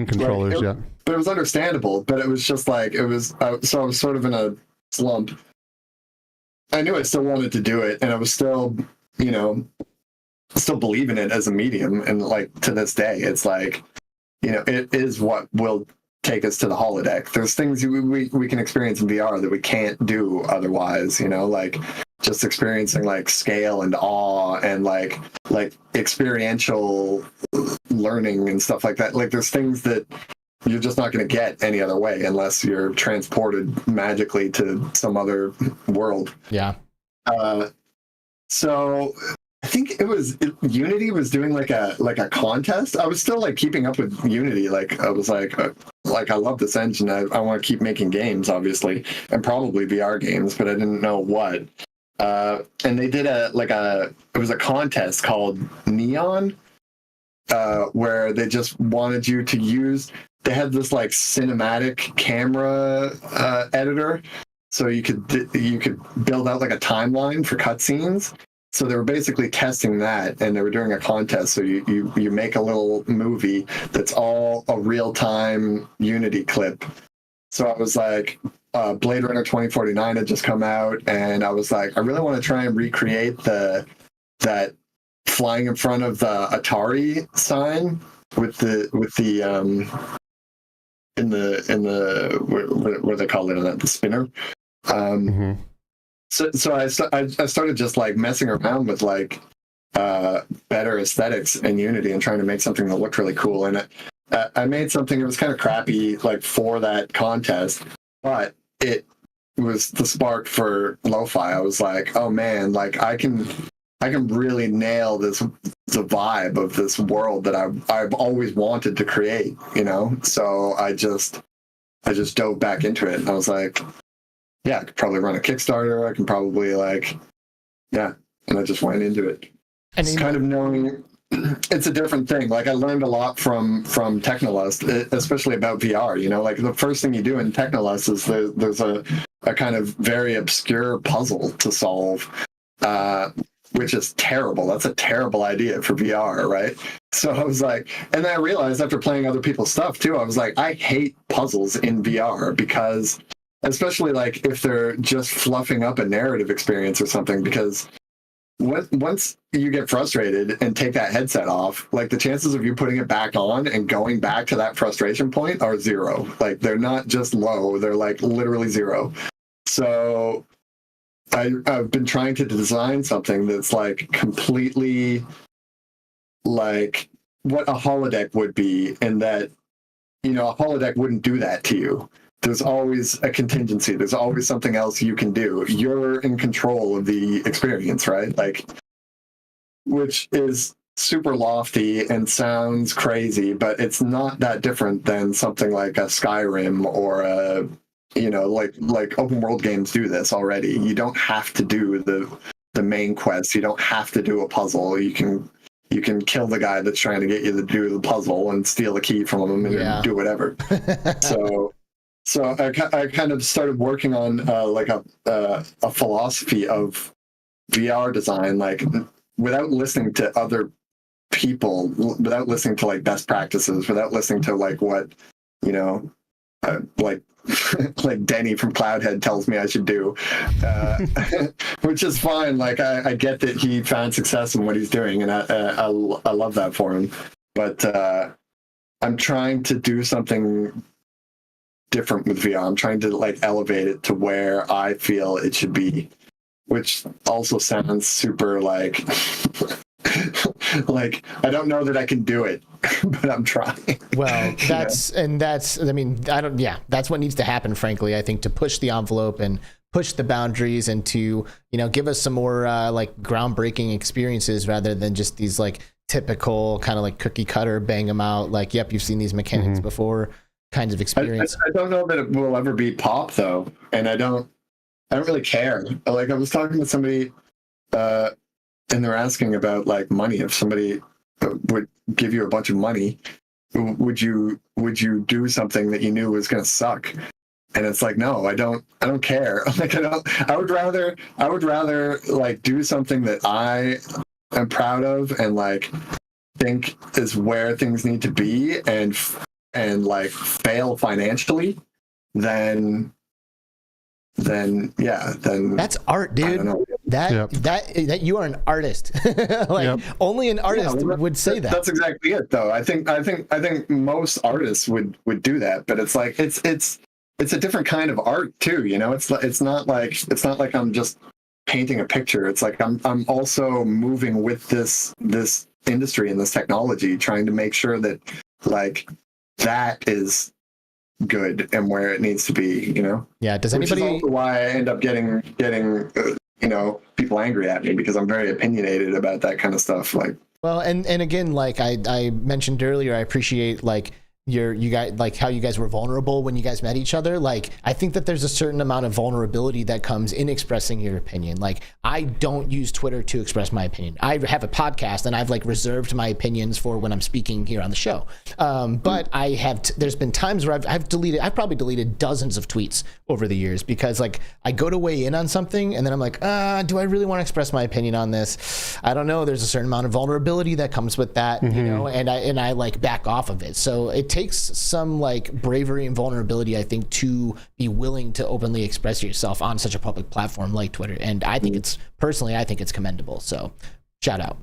controllers yet. But it was understandable. But it was just like, it was, so I was sort of in a slump. I knew I still wanted to do it, and I was still, still believe in it as a medium. And like to this day, it's like, it is what will take us to the holodeck. There's things we can experience in VR that we can't do otherwise, like just experiencing like scale and awe and like experiential learning and stuff like that. Like there's things that you're just not going to get any other way unless you're transported magically to some other world. Yeah. So I think Unity was doing like a contest. I was still like keeping up with Unity. Like I was like I love this engine. I want to keep making games, obviously, and probably VR games, but I didn't know what. And they did it was a contest called Neon, where they just wanted you to use. They had this like cinematic camera editor, so you could build out like a timeline for cutscenes. So they were basically testing that, and they were doing a contest. So you make a little movie that's all a real-time Unity clip. So I was like, Blade Runner 2049 had just come out, and I was like, I really want to try and recreate that flying in front of the Atari sign with the in the what do they call it, the spinner. So I started just like messing around with like better aesthetics in Unity and trying to make something that looked really cool. And I made something that was kind of crappy like for that contest, but it was the spark for lo-fi. I was like, oh man, like I can really nail the vibe of this world that I've always wanted to create, So I just dove back into it, and I was like, yeah, I could probably run a Kickstarter. I can probably and I just went into it. And it's kind of knowing it's a different thing. Like I learned a lot from Technolust, especially about VR. Like the first thing you do in Technolust is there's a kind of very obscure puzzle to solve, which is terrible. That's a terrible idea for VR, right? So I was like, and then I realized after playing other people's stuff too, I was like, I hate puzzles in VR because. Especially like if they're just fluffing up a narrative experience or something, because once you get frustrated and take that headset off, like the chances of you putting it back on and going back to that frustration point are zero. Like they're not just low, they're like literally zero. So I've been trying to design something that's like completely like what a holodeck would be, and that, a holodeck wouldn't do that to you. There's always a contingency. There's always something else you can do. You're in control of the experience, right? Like, which is super lofty and sounds crazy, but it's not that different than something like a Skyrim or a, like open world games do this already. You don't have to do the main quest. You don't have to do a puzzle. You can kill the guy that's trying to get you to do the puzzle and steal the key from him and do whatever. So I kind of started working on like a philosophy of VR design, like without listening to other people, without listening to like best practices, without listening to like what, like Denny from Cloudhead tells me I should do, which is fine. Like I get that he found success in what he's doing, and I love that for him. But I'm trying to do something different with VR. I'm trying to like elevate it to where I feel it should be, which also sounds super like like I don't know that I can do it, but I'm trying. Well, that's what needs to happen, frankly, I think, to push the envelope and push the boundaries and to, give us some more like groundbreaking experiences rather than just these like typical kind of like cookie cutter, bang them out. Like, yep, you've seen these mechanics before. kinds of experience. I don't know that it will ever be pop though, and I don't really care. Like I was talking to somebody, and they're asking about like money. If somebody would give you a bunch of money, would you do something that you knew was going to suck? And it's like, no, I don't care. Like I would rather like do something that I am proud of and like think is where things need to be and like fail financially than that's art, dude. That you are an artist. Like only an artist would say that. That's exactly it though. I think most artists would do that, but it's like it's a different kind of art too, you know. It's not like I'm just painting a picture. It's like I'm also moving with this industry and this technology, trying to make sure that like that is good and where it needs to be, you know. Yeah. Does anybody? Which is also why I end up getting you know, people angry at me, because I'm very opinionated about that kind of stuff. Like, well, and again, like I mentioned earlier, I appreciate like you guys, like how you guys were vulnerable when you guys met each other. Like I think that there's a certain amount of vulnerability that comes in expressing your opinion. Like I don't use Twitter to express my opinion. I have a podcast and I've like reserved my opinions for when I'm speaking here on the show. But I have there's been times where I've probably deleted dozens of tweets over the years, because like I go to weigh in on something and then I'm like, do I really want to express my opinion on this? I don't know. There's a certain amount of vulnerability that comes with that, you know, and I like back off of it. So it takes some like bravery and vulnerability, I think, to be willing to openly express yourself on such a public platform like Twitter. And I think I think it's commendable. So shout out.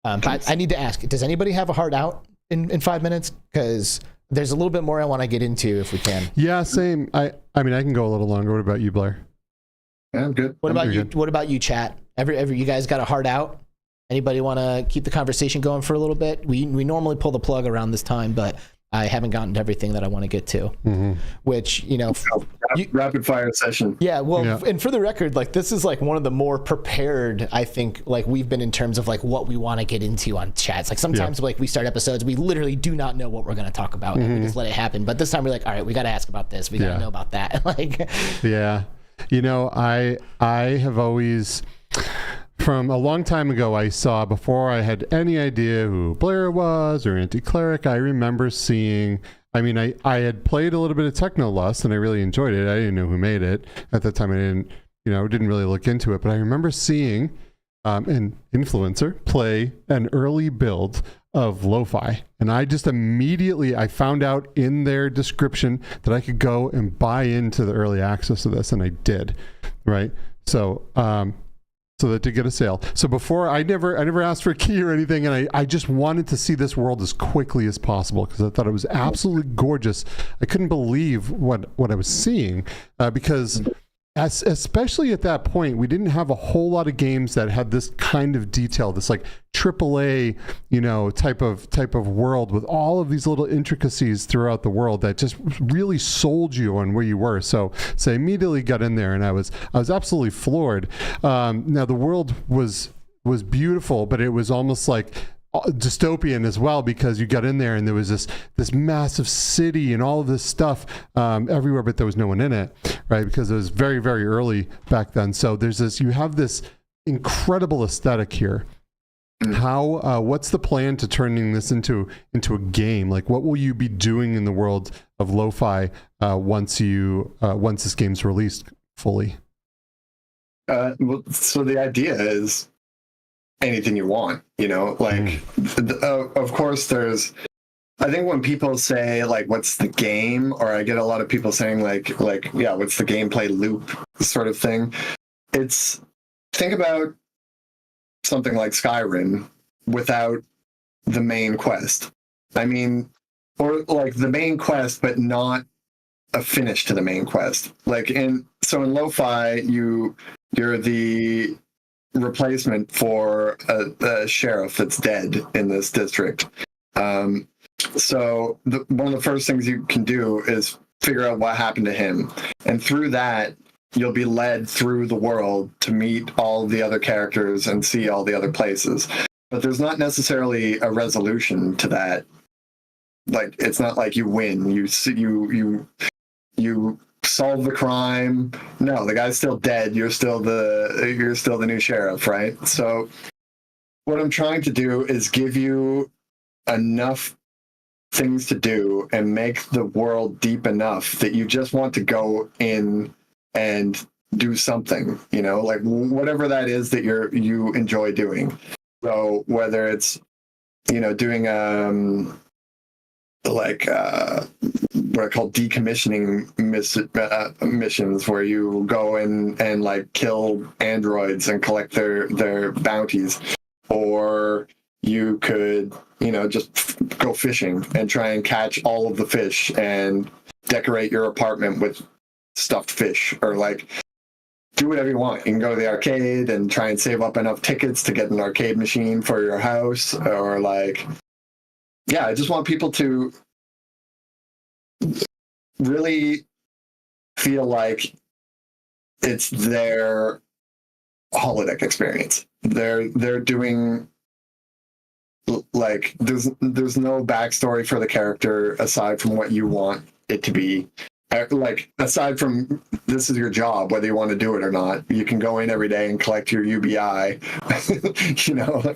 But I need to ask, does anybody have a hard out in 5 minutes? Because there's a little bit more I want to get into if we can. Yeah, same. I mean, I can go a little longer. What about you, Blair? Yeah, I'm good. What about you? What about you, chat? Every you guys got a hard out? Anybody want to keep the conversation going for a little bit? We normally pull the plug around this time, but I haven't gotten to everything that I want to get to, which, you know, rapid fire session. Yeah. Well, and for the record, like this is like one of the more prepared, I think, like we've been in terms of like what we want to get into on chats. Like sometimes like we start episodes, we literally do not know what we're going to talk about. And we just let it happen. But this time we're like, all right, we got to ask about this. We got to know about that. Like, yeah, you know, I have always, from a long time ago, I saw, before I had any idea who Blair was or Anticleric, I remember seeing, I mean, I had played a little bit of Technolust and I really enjoyed it. I didn't know who made it. At the time, I didn't really look into it, but I remember seeing an influencer play an early build of Lo-Fi. And I just immediately, I found out in their description that I could go and buy into the early access of this, and I did, right? So, so that to get a sale. So before, I never asked for a key or anything, and I just wanted to see this world as quickly as possible because I thought it was absolutely gorgeous. I couldn't believe what I was seeing because especially at that point, we didn't have a whole lot of games that had this kind of detail, this like AAA, you know, type of world with all of these little intricacies throughout the world that just really sold you on where you were. So I immediately got in there and I was absolutely floored. Now the world was beautiful, but it was almost like dystopian as well, because you got in there and there was this massive city and all of this stuff everywhere, but there was no one in it, right? Because it was very, very early back then. So you have this incredible aesthetic here. How what's the plan to turning this into a game? Like, what will you be doing in the world of lo-fi once this game's released fully? Well, so the idea is anything you want, you know, like of course there's, I think when people say like what's the game, or I get a lot of people saying like yeah, what's the gameplay loop sort of thing, it's, think about something like Skyrim without the main quest. I mean, or like the main quest but not a finish to the main quest. Like in lo-fi, you're the replacement for a sheriff that's dead in this district. So one of the first things you can do is figure out what happened to him, and through that you'll be led through the world to meet all the other characters and see all the other places. But there's not necessarily a resolution to that like it's not like you win. You solve the crime. No, the guy's still dead. You're still the new sheriff, right? So what I'm trying to do is give you enough things to do and make the world deep enough that you just want to go in and do something, you know, like whatever that is that you enjoy doing. So whether it's, you know, doing like what are called decommissioning missions, where you go and like kill androids and collect their bounties, or you could, you know, just go fishing and try and catch all of the fish and decorate your apartment with stuffed fish, or like do whatever you want. You can go to the arcade and try and save up enough tickets to get an arcade machine for your house, or like, yeah, I just want people to really feel like it's their holodeck experience. They're doing, like, there's no backstory for the character aside from what you want it to be. Like, aside from this is your job, whether you want to do it or not. You can go in every day and collect your UBI. You know,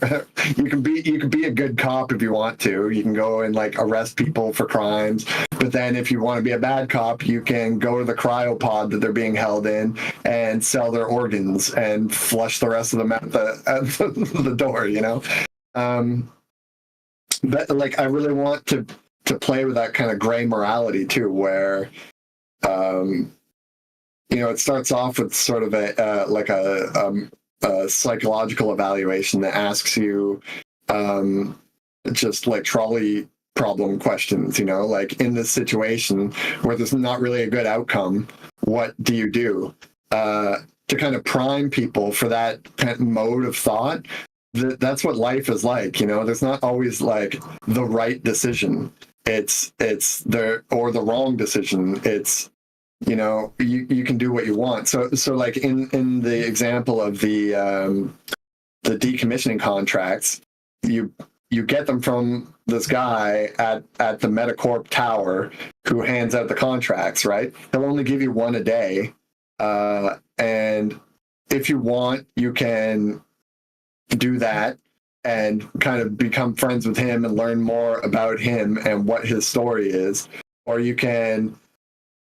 you can be a good cop if you want to. You can go and like arrest people for crimes. But then if you want to be a bad cop, you can go to the cryopod that they're being held in and sell their organs and flush the rest of them out the door, you know? But like, I really want to play with that kind of gray morality too, where, you know, it starts off with sort of a psychological evaluation that asks you just like trolley problem questions, you know, like in this situation where there's not really a good outcome, what do you do? To kind of prime people for that kind of mode of thought. That's what life is like, you know. There's not always like the right decision. It's the wrong decision. It's, you know, you can do what you want. So like in the example of the decommissioning contracts, you get them from this guy at the Metacorp Tower who hands out the contracts, right? He'll only give you one a day, and if you want, you can do that and kind of become friends with him and learn more about him and what his story is. Or you can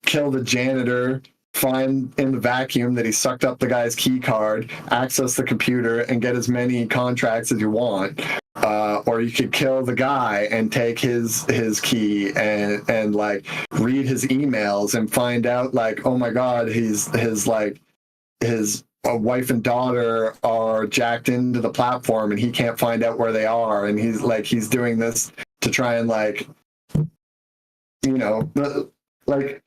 kill the janitor, find in the vacuum that he sucked up the guy's key card, access the computer, and get as many contracts as you want. Or you could kill the guy and take his key and like read his emails and find out like, oh my God, his wife and daughter are jacked into the platform and he can't find out where they are, and he's doing this to try and like, you know, like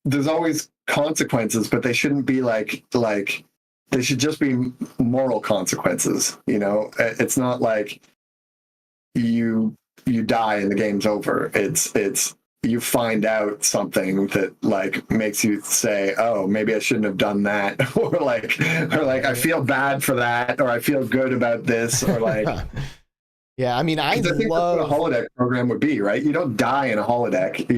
there's always consequences, but they shouldn't be like they should just be moral consequences, you know. It's not like you die and the game's over. It's you find out something that like makes you say, oh, maybe I shouldn't have done that, or like I feel bad for that, or I feel good about this, or like yeah, I mean, I think love that's what a holodeck program would be, right? You don't die in a holodeck.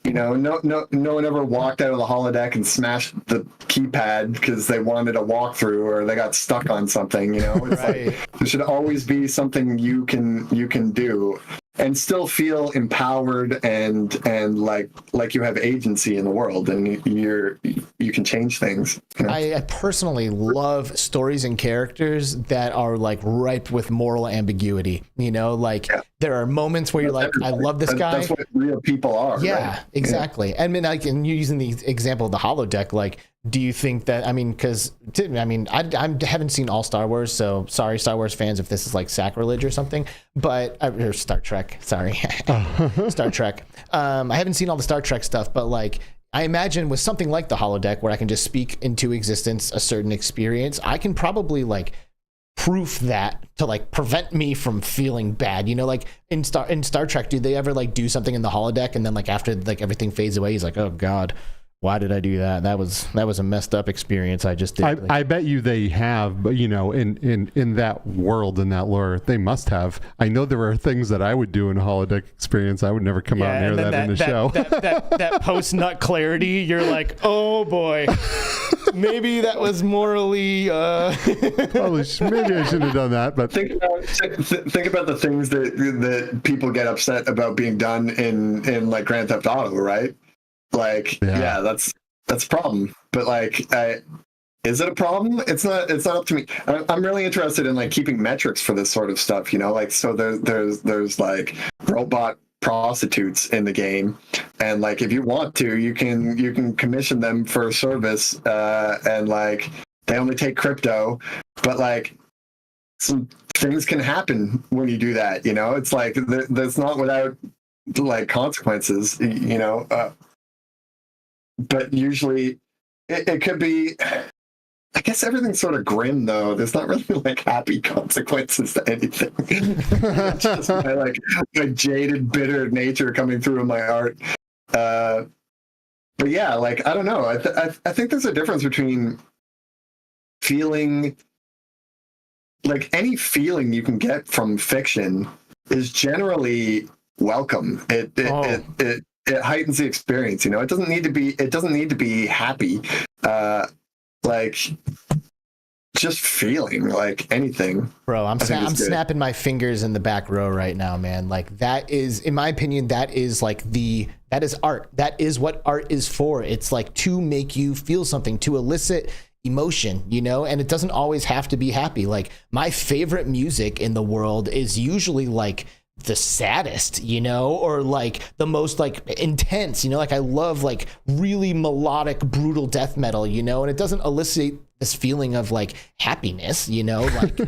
You know, no one ever walked out of the holodeck and smashed the keypad because they wanted a walkthrough or they got stuck on something. You know, it's right. Like, there should always be something you can do and still feel empowered and like you have agency in the world and you can change things. You know? I personally love stories and characters that are like ripe with moral ambiguity. You know, like there are moments where you're like, I love this guy. That's what real people are. Yeah, right? exactly. Yeah. I mean, like, and you're using the example of the holodeck, like, do you think that, I mean, because, I mean, I haven't seen all Star Wars, so sorry, Star Wars fans, if this is like sacrilege or something, but, or Star Trek, sorry, Star Trek. I haven't seen all the Star Trek stuff, but like, I imagine with something like the holodeck where I can just speak into existence a certain experience, I can probably like proof that to like prevent me from feeling bad, you know, like in Star Trek, do they ever like do something in the holodeck and then like after like everything fades away, he's like, oh God, why did I do that? That was a messed up experience I just did. I bet you they have, but in that world, in that lore, they must have. I know there are things that I would do in a holodeck experience. I would never come out near that in the show. That post nut clarity, you're like, oh boy, maybe that was morally. Probably, maybe I shouldn't have done that. But think about the things that people get upset about being done in like Grand Theft Auto, right? Like, yeah, that's a problem. But like, is it a problem? It's not up to me. I'm really interested in like keeping metrics for this sort of stuff. Like, so there's like robot prostitutes in the game, and like if you want to, you can commission them for a service, and like they only take crypto, but like some things can happen when you do that. It's like that's not without like consequences. But usually it could be, I guess everything's sort of grim though. There's not really like happy consequences to anything. Just my jaded, bitter nature coming through in my art. But yeah, like, I don't know. I think there's a difference between feeling, like any feeling you can get from fiction is generally welcome. It heightens the experience. It doesn't need to be happy. Like just feeling like anything. Bro, I'm snapping my fingers in the back row right now, man. Like that is, in my opinion, that is art. That is what art is for. It's like to make you feel something, to elicit emotion, and it doesn't always have to be happy. Like my favorite music in the world is usually like the saddest, or like the most like intense, like I love like really melodic, brutal death metal, and it doesn't elicit this feeling of like happiness, like,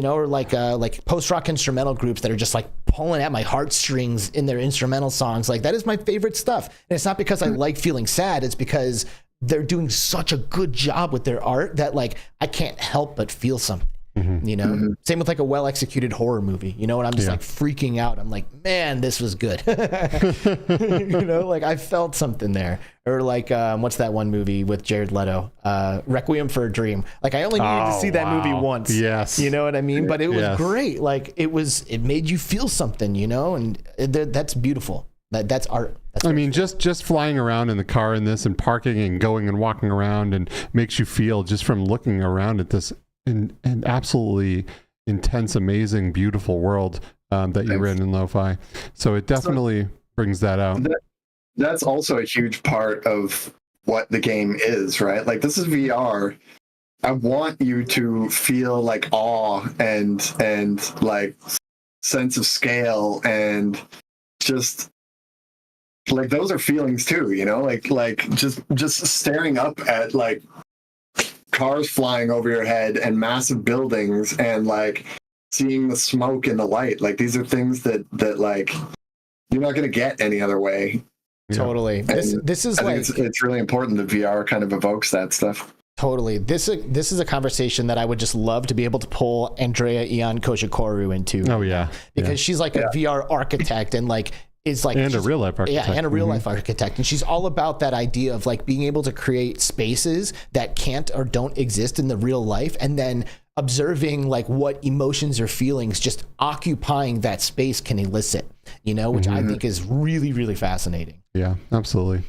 or like post-rock instrumental groups that are just like pulling at my heartstrings in their instrumental songs. Like that is my favorite stuff. And it's not because I like feeling sad. It's because they're doing such a good job with their art that like I can't help but feel something. Same with like a well-executed horror movie, and I'm just like freaking out. I'm like, man, this was good. Like I felt something there. Or like, what's that one movie with Jared Leto? Requiem for a Dream. Like I only needed to see that movie once. Yes. You know what I mean? But it was great. Like it made you feel something, and that's beautiful. That's art. I mean, just flying around in the car in this and parking and going and walking around and makes you feel just from looking around at this an absolutely intense, amazing, beautiful world that you're in LOW-FI. So it definitely brings that out. That's also a huge part of what the game is, right? Like this is VR. I want you to feel like awe and like sense of scale and just like those are feelings too, like just staring up at like cars flying over your head and massive buildings and like seeing the smoke and the light. Like these are things that like you're not going to get any other way. Totally. This is like it's really important that VR kind of evokes that stuff. Totally. This is a conversation that I would just love to be able to pull Andrea Ion Koshikoro into. Oh yeah. Because she's like a VR architect and like is like a real life architect. Yeah, and a real life architect. And she's all about that idea of like being able to create spaces that can't or don't exist in the real life, and then observing like what emotions or feelings just occupying that space can elicit, which I think is really, really fascinating. Yeah, absolutely.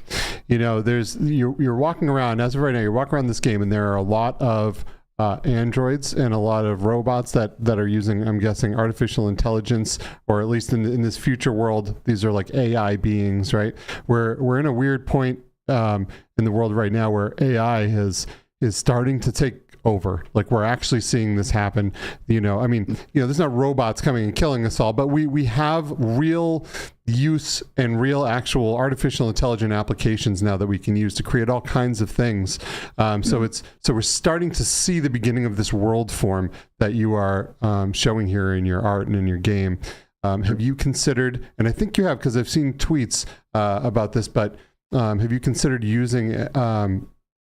There's you're walking around, as of right now, you're walking around this game and there are a lot of androids and a lot of robots that are using, I'm guessing, artificial intelligence, or at least in this future world, these are like AI beings, right? We're in a weird point in the world right now where AI is starting to take over. Like we're actually seeing this happen. There's not robots coming and killing us all, but we have real use and real actual artificial intelligent applications now that we can use to create all kinds of things. So we're starting to see the beginning of this world form that you are showing here in your art and in your game. Have you considered, and I think you have because I've seen tweets about this, but have you considered using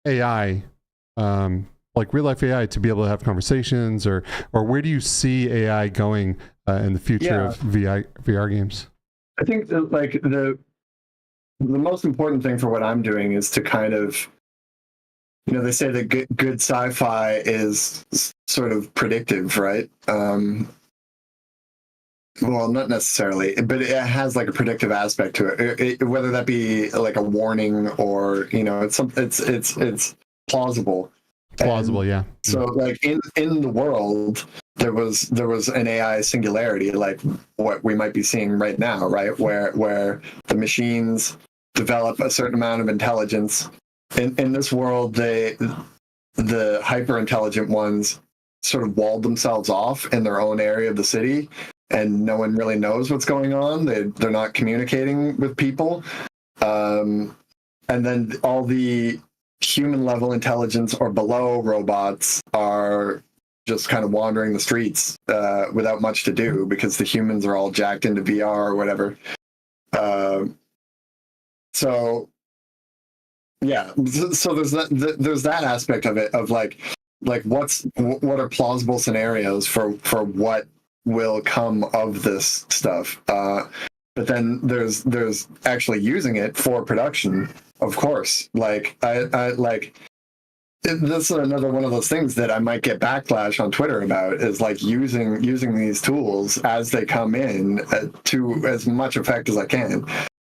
AI, like real life AI, to be able to have conversations, or where do you see AI going in the future of VR games? I think that, like the most important thing for what I'm doing is to kind of, they say that good sci-fi is sort of predictive, right? Well, not necessarily, but it has like a predictive aspect to it, whether that be like a warning or, it's plausible. Plausible, yeah. So like in the world, there was an AI singularity, like what we might be seeing right now, right? Where the machines develop a certain amount of intelligence. In this world, the hyper intelligent ones sort of walled themselves off in their own area of the city, and no one really knows what's going on. They're not communicating with people, and then all the human level intelligence or below robots are just kind of wandering the streets without much to do because the humans are all jacked into VR or whatever. So yeah, so there's that aspect of it, of like what are plausible scenarios for what will come of this stuff. But then there's actually using it for production, of course. Like I this is another one of those things that I might get backlash on Twitter about, is like using these tools as they come in to as much effect as I can.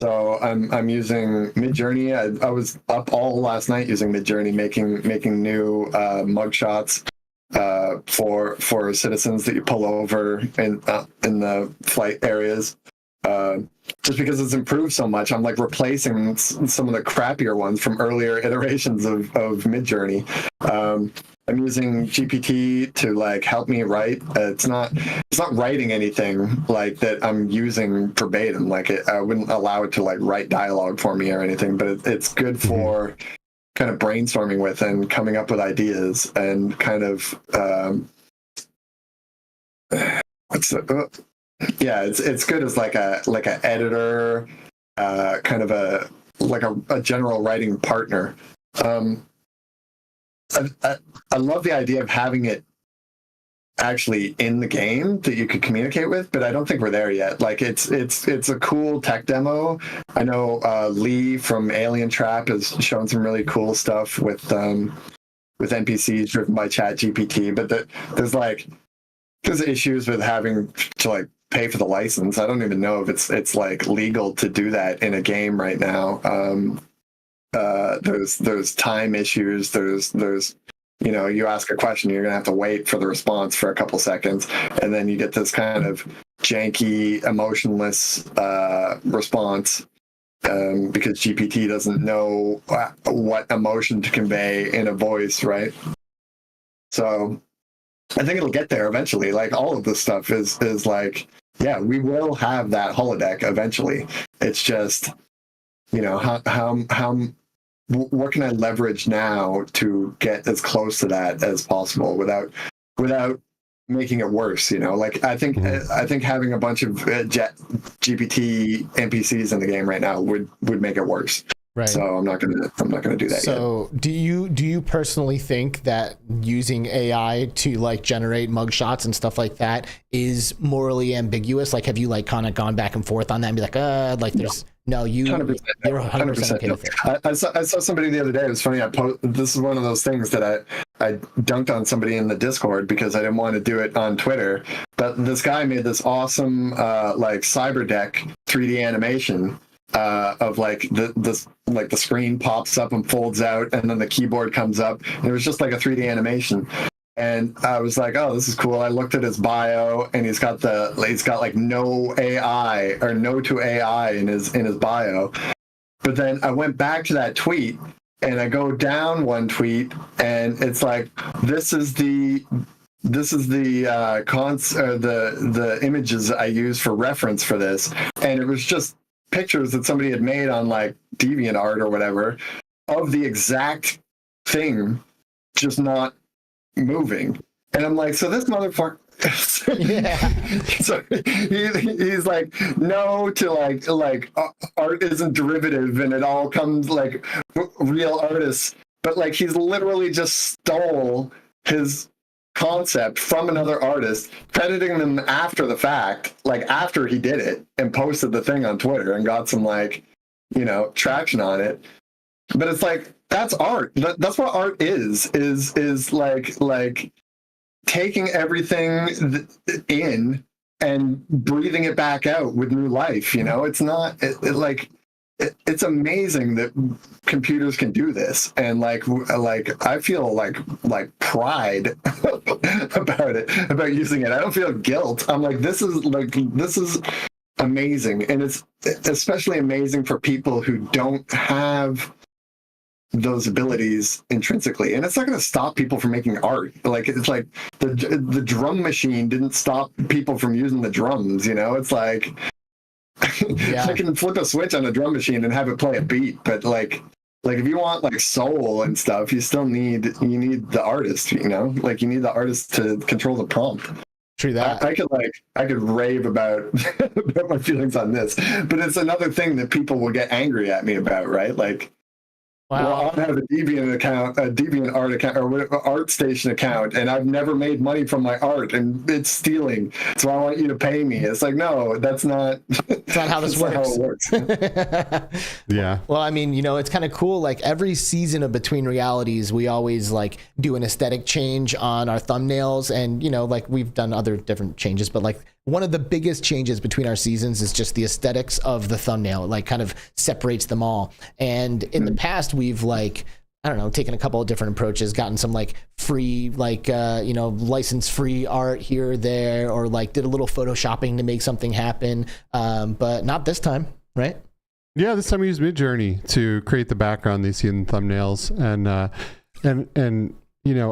So I'm using Midjourney. I was up all last night using Midjourney, making new mugshots for citizens that you pull over in the flight areas. Just because it's improved so much, I'm like replacing some of the crappier ones from earlier iterations of Midjourney. I'm using GPT to like help me write. It's not writing anything like that I'm using verbatim. Like I wouldn't allow it to like write dialogue for me or anything, but it's good for kind of brainstorming with and coming up with ideas and kind of it's good as like a editor, kind of a general writing partner. I love the idea of having it actually in the game that you could communicate with, but I don't think we're there yet. Like it's a cool tech demo. I know Lee from Alien Trap has shown some really cool stuff with NPCs driven by ChatGPT, but there's issues with having to like pay for the license. I don't even know if it's like legal to do that in a game right now. There's time issues. There's you ask a question, you're gonna have to wait for the response for a couple seconds, and then you get this kind of janky, emotionless response because GPT doesn't know what emotion to convey in a voice, right? So I think it'll get there eventually. Like all of this stuff is like, yeah, we will have that holodeck eventually. It's just, how what can I leverage now to get as close to that as possible without making it worse? Like I think having a bunch of GPT NPCs in the game right now would make it worse. Right. So I'm not gonna do that. So yet. Do you personally think that using AI to like generate mugshots and stuff like that is morally ambiguous? Like, have you like kind of gone back and forth on that and be like, there's no, you're 100% okay with it. I saw somebody the other day. It was funny. This is one of those things that I dunked on somebody in the Discord because I didn't want to do it on Twitter. But this guy made this awesome like cyberdeck 3D animation. Of like the screen pops up and folds out, and then the keyboard comes up, and it was just like a 3D animation. And I was like, oh, this is cool. I looked at his bio, and he's got like no AI or no to AI in his bio. But then I went back to that tweet, and I go down one tweet, and it's like, this is the images I use for reference for this, and it was just pictures that somebody had made on like DeviantArt or whatever of the exact thing, just not moving. And I'm like, so this motherfucker so he's like, no to like art isn't derivative and it all comes like real artists, but like he's literally just stole his concept from another artist, crediting them after the fact, like after he did it and posted the thing on Twitter and got some like traction on it. But it's like, that's art. That's what art is like taking everything in and breathing it back out with new life. It's not it's amazing that computers can do this, and like I feel like pride about it, about using it. I don't feel guilt. I'm like, this is amazing, and it's especially amazing for people who don't have those abilities intrinsically, and it's not going to stop people from making art. Like, it's like the drum machine didn't stop people from using the drums. It's like, I can flip a switch on a drum machine and have it play a beat, but like if you want like soul and stuff, you still need the artist. Like, you need the artist to control the prompt. True that. I could rave about my feelings on this, but it's another thing that people will get angry at me about, right? Like, wow. Well, I have a Deviant account, a Deviant art account, or ArtStation account, and I've never made money from my art, and it's stealing. So I want you to pay me. It's like, no, that's not. It's not how this works. Not how it works. Yeah. Well, I mean, it's kind of cool. Like, every season of Between Realities, we always like do an aesthetic change on our thumbnails, and like we've done other different changes, but like, one of the biggest changes between our seasons is just the aesthetics of the thumbnail. It like kind of separates them all. And in the past, we've like, I don't know, taken a couple of different approaches, gotten some like free, like, license free art here or there, or like did a little photoshopping to make something happen. But not this time, right? Yeah, this time we used Midjourney to create the background they see in the thumbnails. And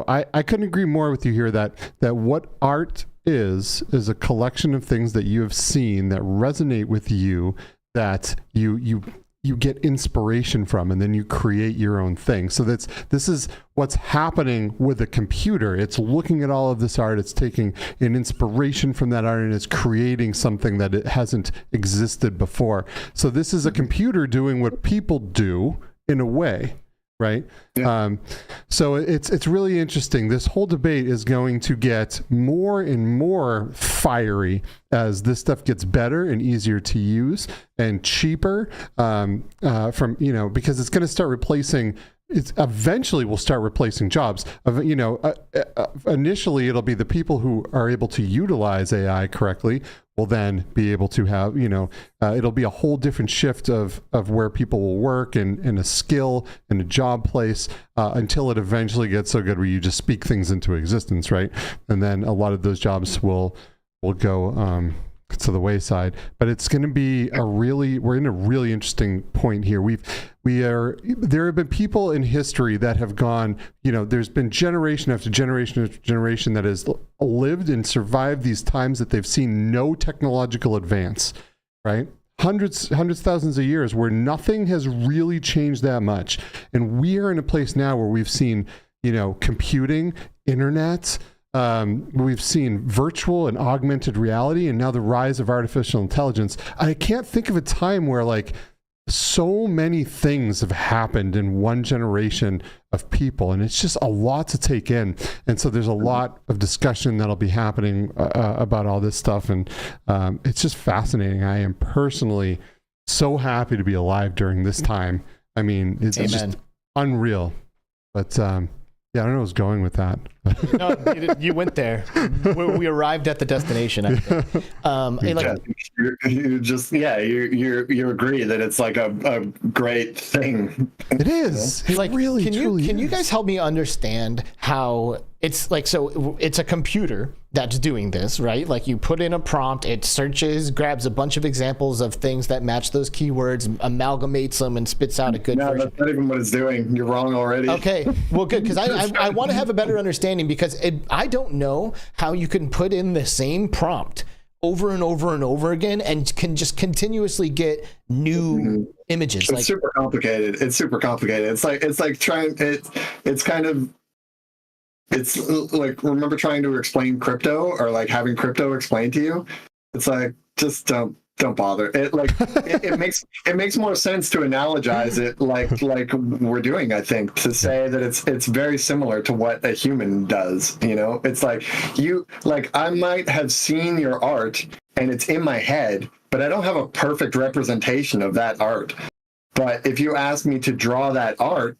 I couldn't agree more with you here that what art is a collection of things that you have seen that resonate with you, that you get inspiration from, and then you create your own thing. So this is what's happening with a computer. It's looking at all of this art, it's taking an inspiration from that art, and it's creating something that it hasn't existed before. So this is a computer doing what people do in a way. Right. Yeah. So it's really interesting. This whole debate is going to get more and more fiery as this stuff gets better and easier to use and cheaper, because it's going to start replacing. It's eventually will start replacing jobs. Initially, it'll be the people who are able to utilize AI correctly will then be able to have, it'll be a whole different shift of where people will work and a skill and a job place until it eventually gets so good where you just speak things into existence, right? And then a lot of those jobs will go to the wayside. But it's going to be we're in a really interesting point here. There have been people in history that have gone, there's been generation after generation after generation that has lived and survived these times that they've seen no technological advance, right? Hundreds, thousands of years where nothing has really changed that much. And we are in a place now where we've seen, computing, internet, we've seen virtual and augmented reality, and now the rise of artificial intelligence. I can't think of a time where like so many things have happened in one generation of people, and it's just a lot to take in. And so there's a lot of discussion that'll be happening about all this stuff, and it's just fascinating. I am personally so happy to be alive during this time. I mean, it's just unreal. But yeah, I don't know where I was going with that. No, you went there. We arrived at the destination, I think. You agree that it's like a great thing. It is. It's like, really, can you guys help me understand how it's like, so it's a computer that's doing this, right? Like, you put in a prompt, it searches, grabs a bunch of examples of things that match those keywords, amalgamates them, and spits out a good version. No, that's not even what it's doing. You're wrong already. Okay, well, good, because I want to have a better understanding, because I don't know how you can put in the same prompt over and over and over again and can just continuously get new images. It's super complicated. It's like, remember trying to explain crypto, or like having crypto explained to you? It's like, just don't bother. It makes more sense to analogize it like we're doing, I think, to say that it's very similar to what a human does. It's like I might have seen your art and it's in my head, but I don't have a perfect representation of that art. But if you ask me to draw that art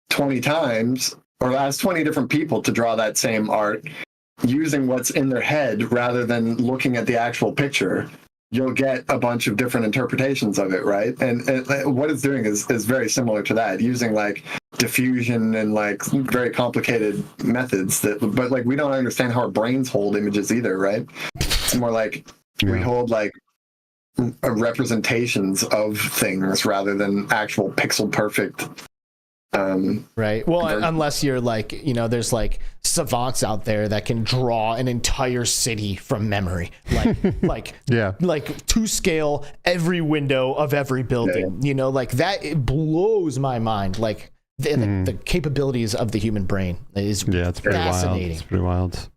20 times, or ask 20 different people to draw that same art using what's in their head rather than looking at the actual picture, you'll get a bunch of different interpretations of it, right? And what it's doing is very similar to that, using like diffusion and like very complicated methods but like we don't understand how our brains hold images either, right? It's more like we hold like representations of things rather than actual pixel perfect. Right. Well, unless you're like, you know, there's like savants out there that can draw an entire city from memory, like to scale every window of every building. You know, like that. It blows my mind. Like the capabilities of the human brain is it's pretty fascinating. Wild. It's pretty wild.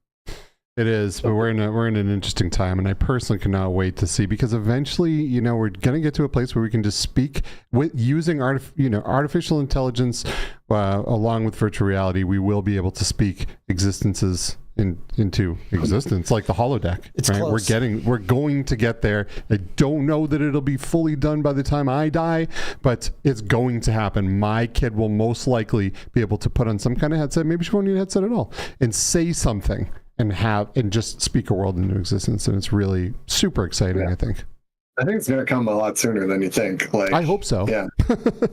It is, but we're in an interesting time, and I personally cannot wait to see, because eventually, you know, we're going to get to a place where we can just speak with using artificial intelligence along with virtual reality. We will be able to speak existences into existence, like the holodeck. It's right? close. We're going to get there. I don't know that it'll be fully done by the time I die, but it's going to happen. My kid will most likely be able to put on some kind of headset. Maybe she won't need a headset at all, and say something. And just speak a world into existence, and it's really super exciting. I think it's going to come a lot sooner than you think. Like, I hope so.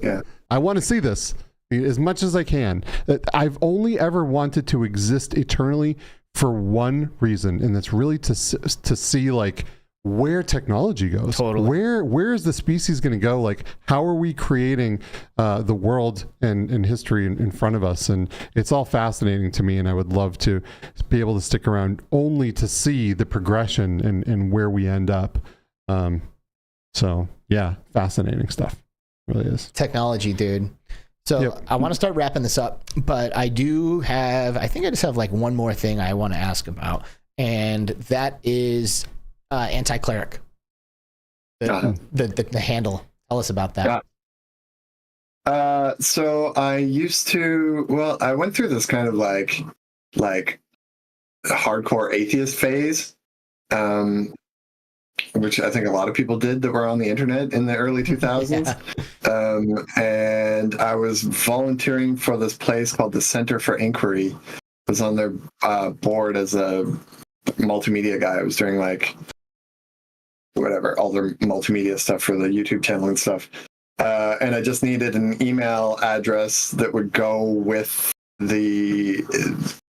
Yeah. I want to see this as much as I can. I've only ever wanted to exist eternally for one reason, and that's really to see like where technology goes. Totally. Where is the species going to go? Like, how are we creating the world and history in front of us? And it's all fascinating to me, and I would love to be able to stick around only to see the progression and where we end up. So yeah, fascinating stuff. It really is. Technology, dude. So I want to start wrapping this up, but I think I just have like one more thing I want to ask about, and that is Anticleric, the handle. Tell us about that. So I used to, I went through this kind of like hardcore atheist phase, which I think a lot of people did that were on the internet in the early 2000s. And I was volunteering for this place called the Center for Inquiry. I was on their board as a multimedia guy. I was doing like all their multimedia stuff for the YouTube channel and stuff. And I just needed an email address that would go with the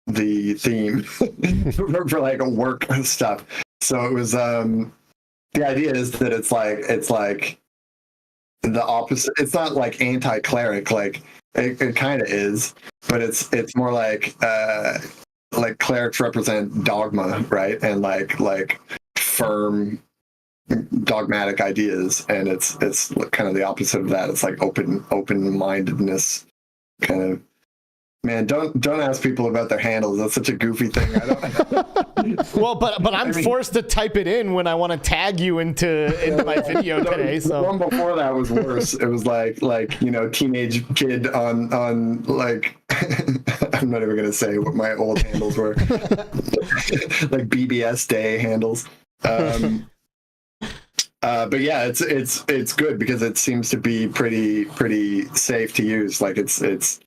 theme for like work stuff. So it was the idea is that it's like the opposite. It's not like anti-cleric, like it kind of is, but it's more like clerics represent dogma, right? And like firm dogmatic ideas, and it's kind of the opposite of that. It's like open-mindedness kind of. Man, don't ask people about their handles. That's such a goofy thing. I don't. Well, but I'm forced to type it in when I want to tag you into my video today. So the one before that was worse. It was like teenage kid on like I'm not even gonna say what my old handles were. Like BBS day handles. But yeah, it's good because it seems to be pretty safe to use. Like it's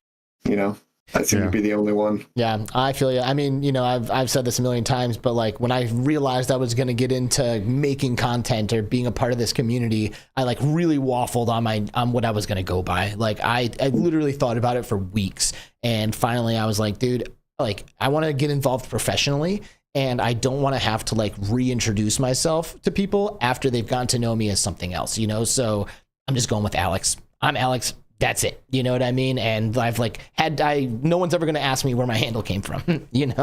I seem to be the only one. Yeah, I feel you. I mean, I've said this a million times, but like when I realized I was going to get into making content or being a part of this community, I like really waffled on what I was going to go by. Like I literally thought about it for weeks, and finally I was like, dude, like I want to get involved professionally, and I don't want to have to like reintroduce myself to people after they've gotten to know me as something else, So I'm just going with Alex. I'm Alex. That's it. You know what I mean? And I've no one's ever going to ask me where my handle came from, There's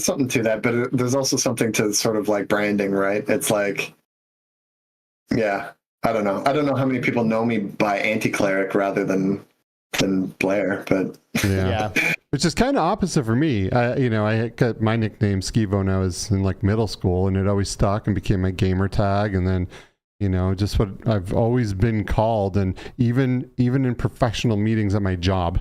something to that, but there's also something to sort of like branding, right? It's like, yeah, I don't know how many people know me by Anticleric rather than Blair, but yeah. Which is kind of opposite for me. I got my nickname Skivo when I was in like middle school, and it always stuck and became my gamer tag, and then just what I've always been called. And even in professional meetings at my job,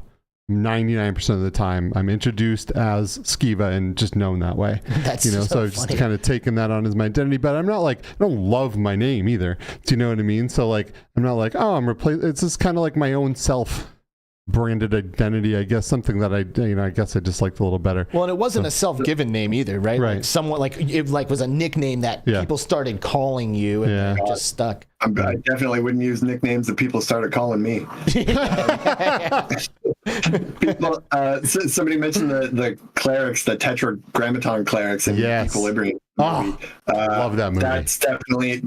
99% of the time I'm introduced as Skiva and just known that way. That's so I've just kind of taken that on as my identity, but I'm not like, I don't love my name either. Do you know what I mean? So like, I'm not like, oh, I'm replacing. It's just kind of like my own self branded identity, I guess, something that I guess I just liked a little better. Well, and it wasn't a self-given name either, right? Right. Like somewhat like it was a nickname that people started calling you, and it just stuck. I definitely wouldn't use nicknames that people started calling me. People, somebody mentioned the clerics, the Tetragrammaton clerics in Equilibrium. Love that movie. That's definitely.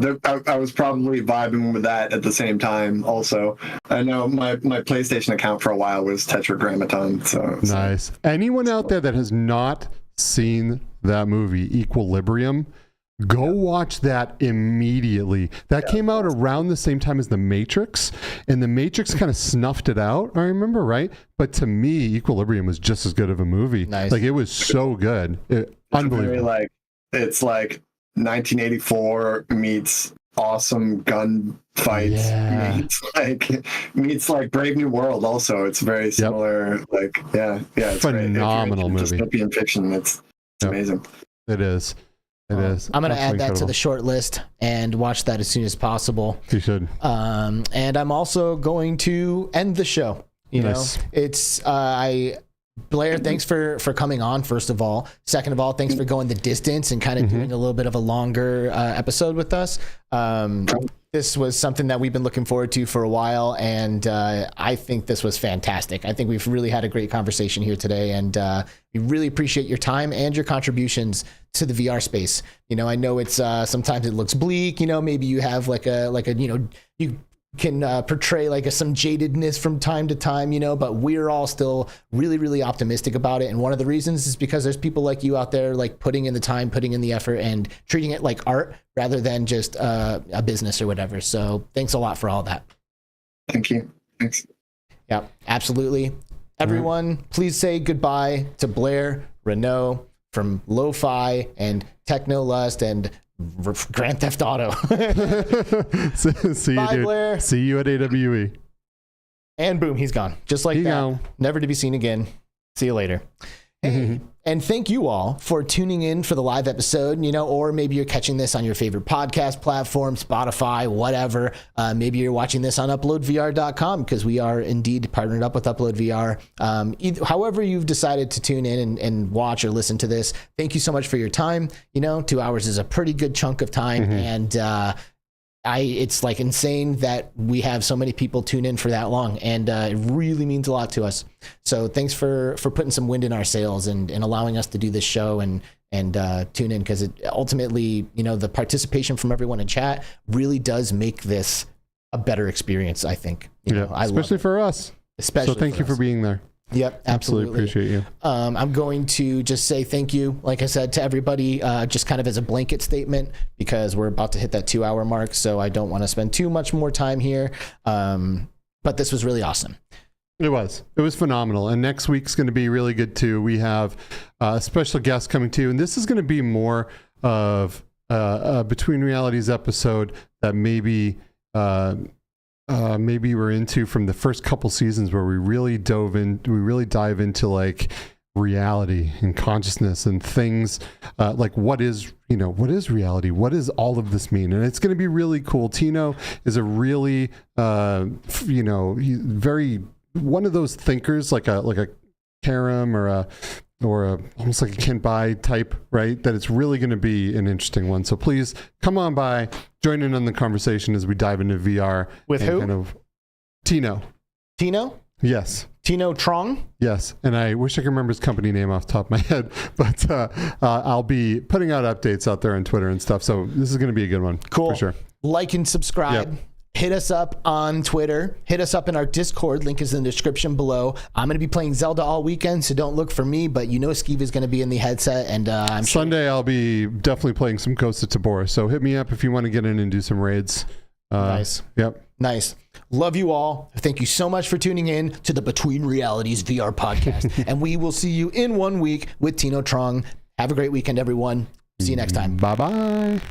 I was probably vibing with that at the same time. Also, I know my PlayStation account for a while was Tetragrammaton. So nice. Anyone out there that has not seen that movie, Equilibrium, go watch that immediately. That came out around the same time as The Matrix, and The Matrix kind of snuffed it out, I remember, right? But to me, Equilibrium was just as good of a movie. Nice. Like, it was so good. Unbelievable. It's like 1984 meets awesome gun fights, meets like Brave New World. Also, it's very similar. Like, it's phenomenal movie. Dystopian fiction. It's amazing. It is. It is. I'm going to add that to the short list and watch that as soon as possible. You should. And I'm also going to end the show. You know, it's Blair, thanks for coming on, first of all. Second of all, thanks for going the distance and kind of doing a little bit of a longer episode with us. This was something that we've been looking forward to for a while, and I think this was fantastic. I think we've really had a great conversation here today, and we really appreciate your time and your contributions to the VR space. You know, I know it's sometimes it looks bleak. You know, maybe you have like a you can portray like some jadedness from time to time, you know, but we're all still really, really optimistic about it. And one of the reasons is because there's people like you out there, like putting in the time, putting in the effort, and treating it like art rather than just a business or whatever. So thanks a lot for all that. Thank you. Thanks. Yeah, absolutely. Everyone, please say goodbye to Blair Renaud from LOW-FI and Technolust and Grand Theft Auto. See you, Bye, dude. Blair. See you at AWE. And boom, he's gone. Just like that. Never to be seen again. See you later. Hey, and thank you all for tuning in for the live episode, you know, or maybe you're catching this on your favorite podcast platform, Spotify, whatever. Maybe you're watching this on uploadvr.com because we are indeed partnered up with UploadVR. However you've decided to tune in and watch or listen to this, thank you so much for your time. You know, 2 hours is a pretty good chunk of time, and it's like insane that we have so many people tune in for that long, and it really means a lot to us. So thanks for putting some wind in our sails and allowing us to do this show and tune in, because it ultimately, you know, the participation from everyone in chat really does make this a better experience, I think. You know, especially for us. Especially so thank you for being there. Yep, absolutely. Appreciate you. I'm going to just say thank you, like I said, to everybody, just kind of as a blanket statement, because we're about to hit that 2 hour mark, so I don't want to spend too much more time here. But this was really awesome. It was phenomenal. And next week's going to be really good too. We have a special guest coming too, and this is going to be more of a Between Realities episode that maybe we're into from the first couple seasons, where we really dive into like reality and consciousness and things like what is reality? What does all of this mean? And it's going to be really cool. Tino is a really, he's very, one of those thinkers, like a Karam or a almost like a Ken Bai type, right? That it's really going to be an interesting one. So please come on by, join in on the conversation as we dive into VR. With who? Kind of Tino. Tino? Yes. Tino Trong? Yes. And I wish I could remember his company name off the top of my head, but I'll be putting out updates out there on Twitter and stuff. So this is going to be a good one. Cool. For sure. Like and subscribe. Yep. Hit us up on Twitter. Hit us up in our Discord. Link is in the description below. I'm going to be playing Zelda all weekend, so don't look for me, but you know Skiva is going to be in the headset, and I'm sure Sunday I'll be definitely playing some Ghost of Tabor, so hit me up if you want to get in and do some raids. Nice. Yep. Nice. Love you all. Thank you so much for tuning in to the Between Realities VR podcast, and we will see you in 1 week with Tino Trong. Have a great weekend, everyone. See you next time. Bye-bye.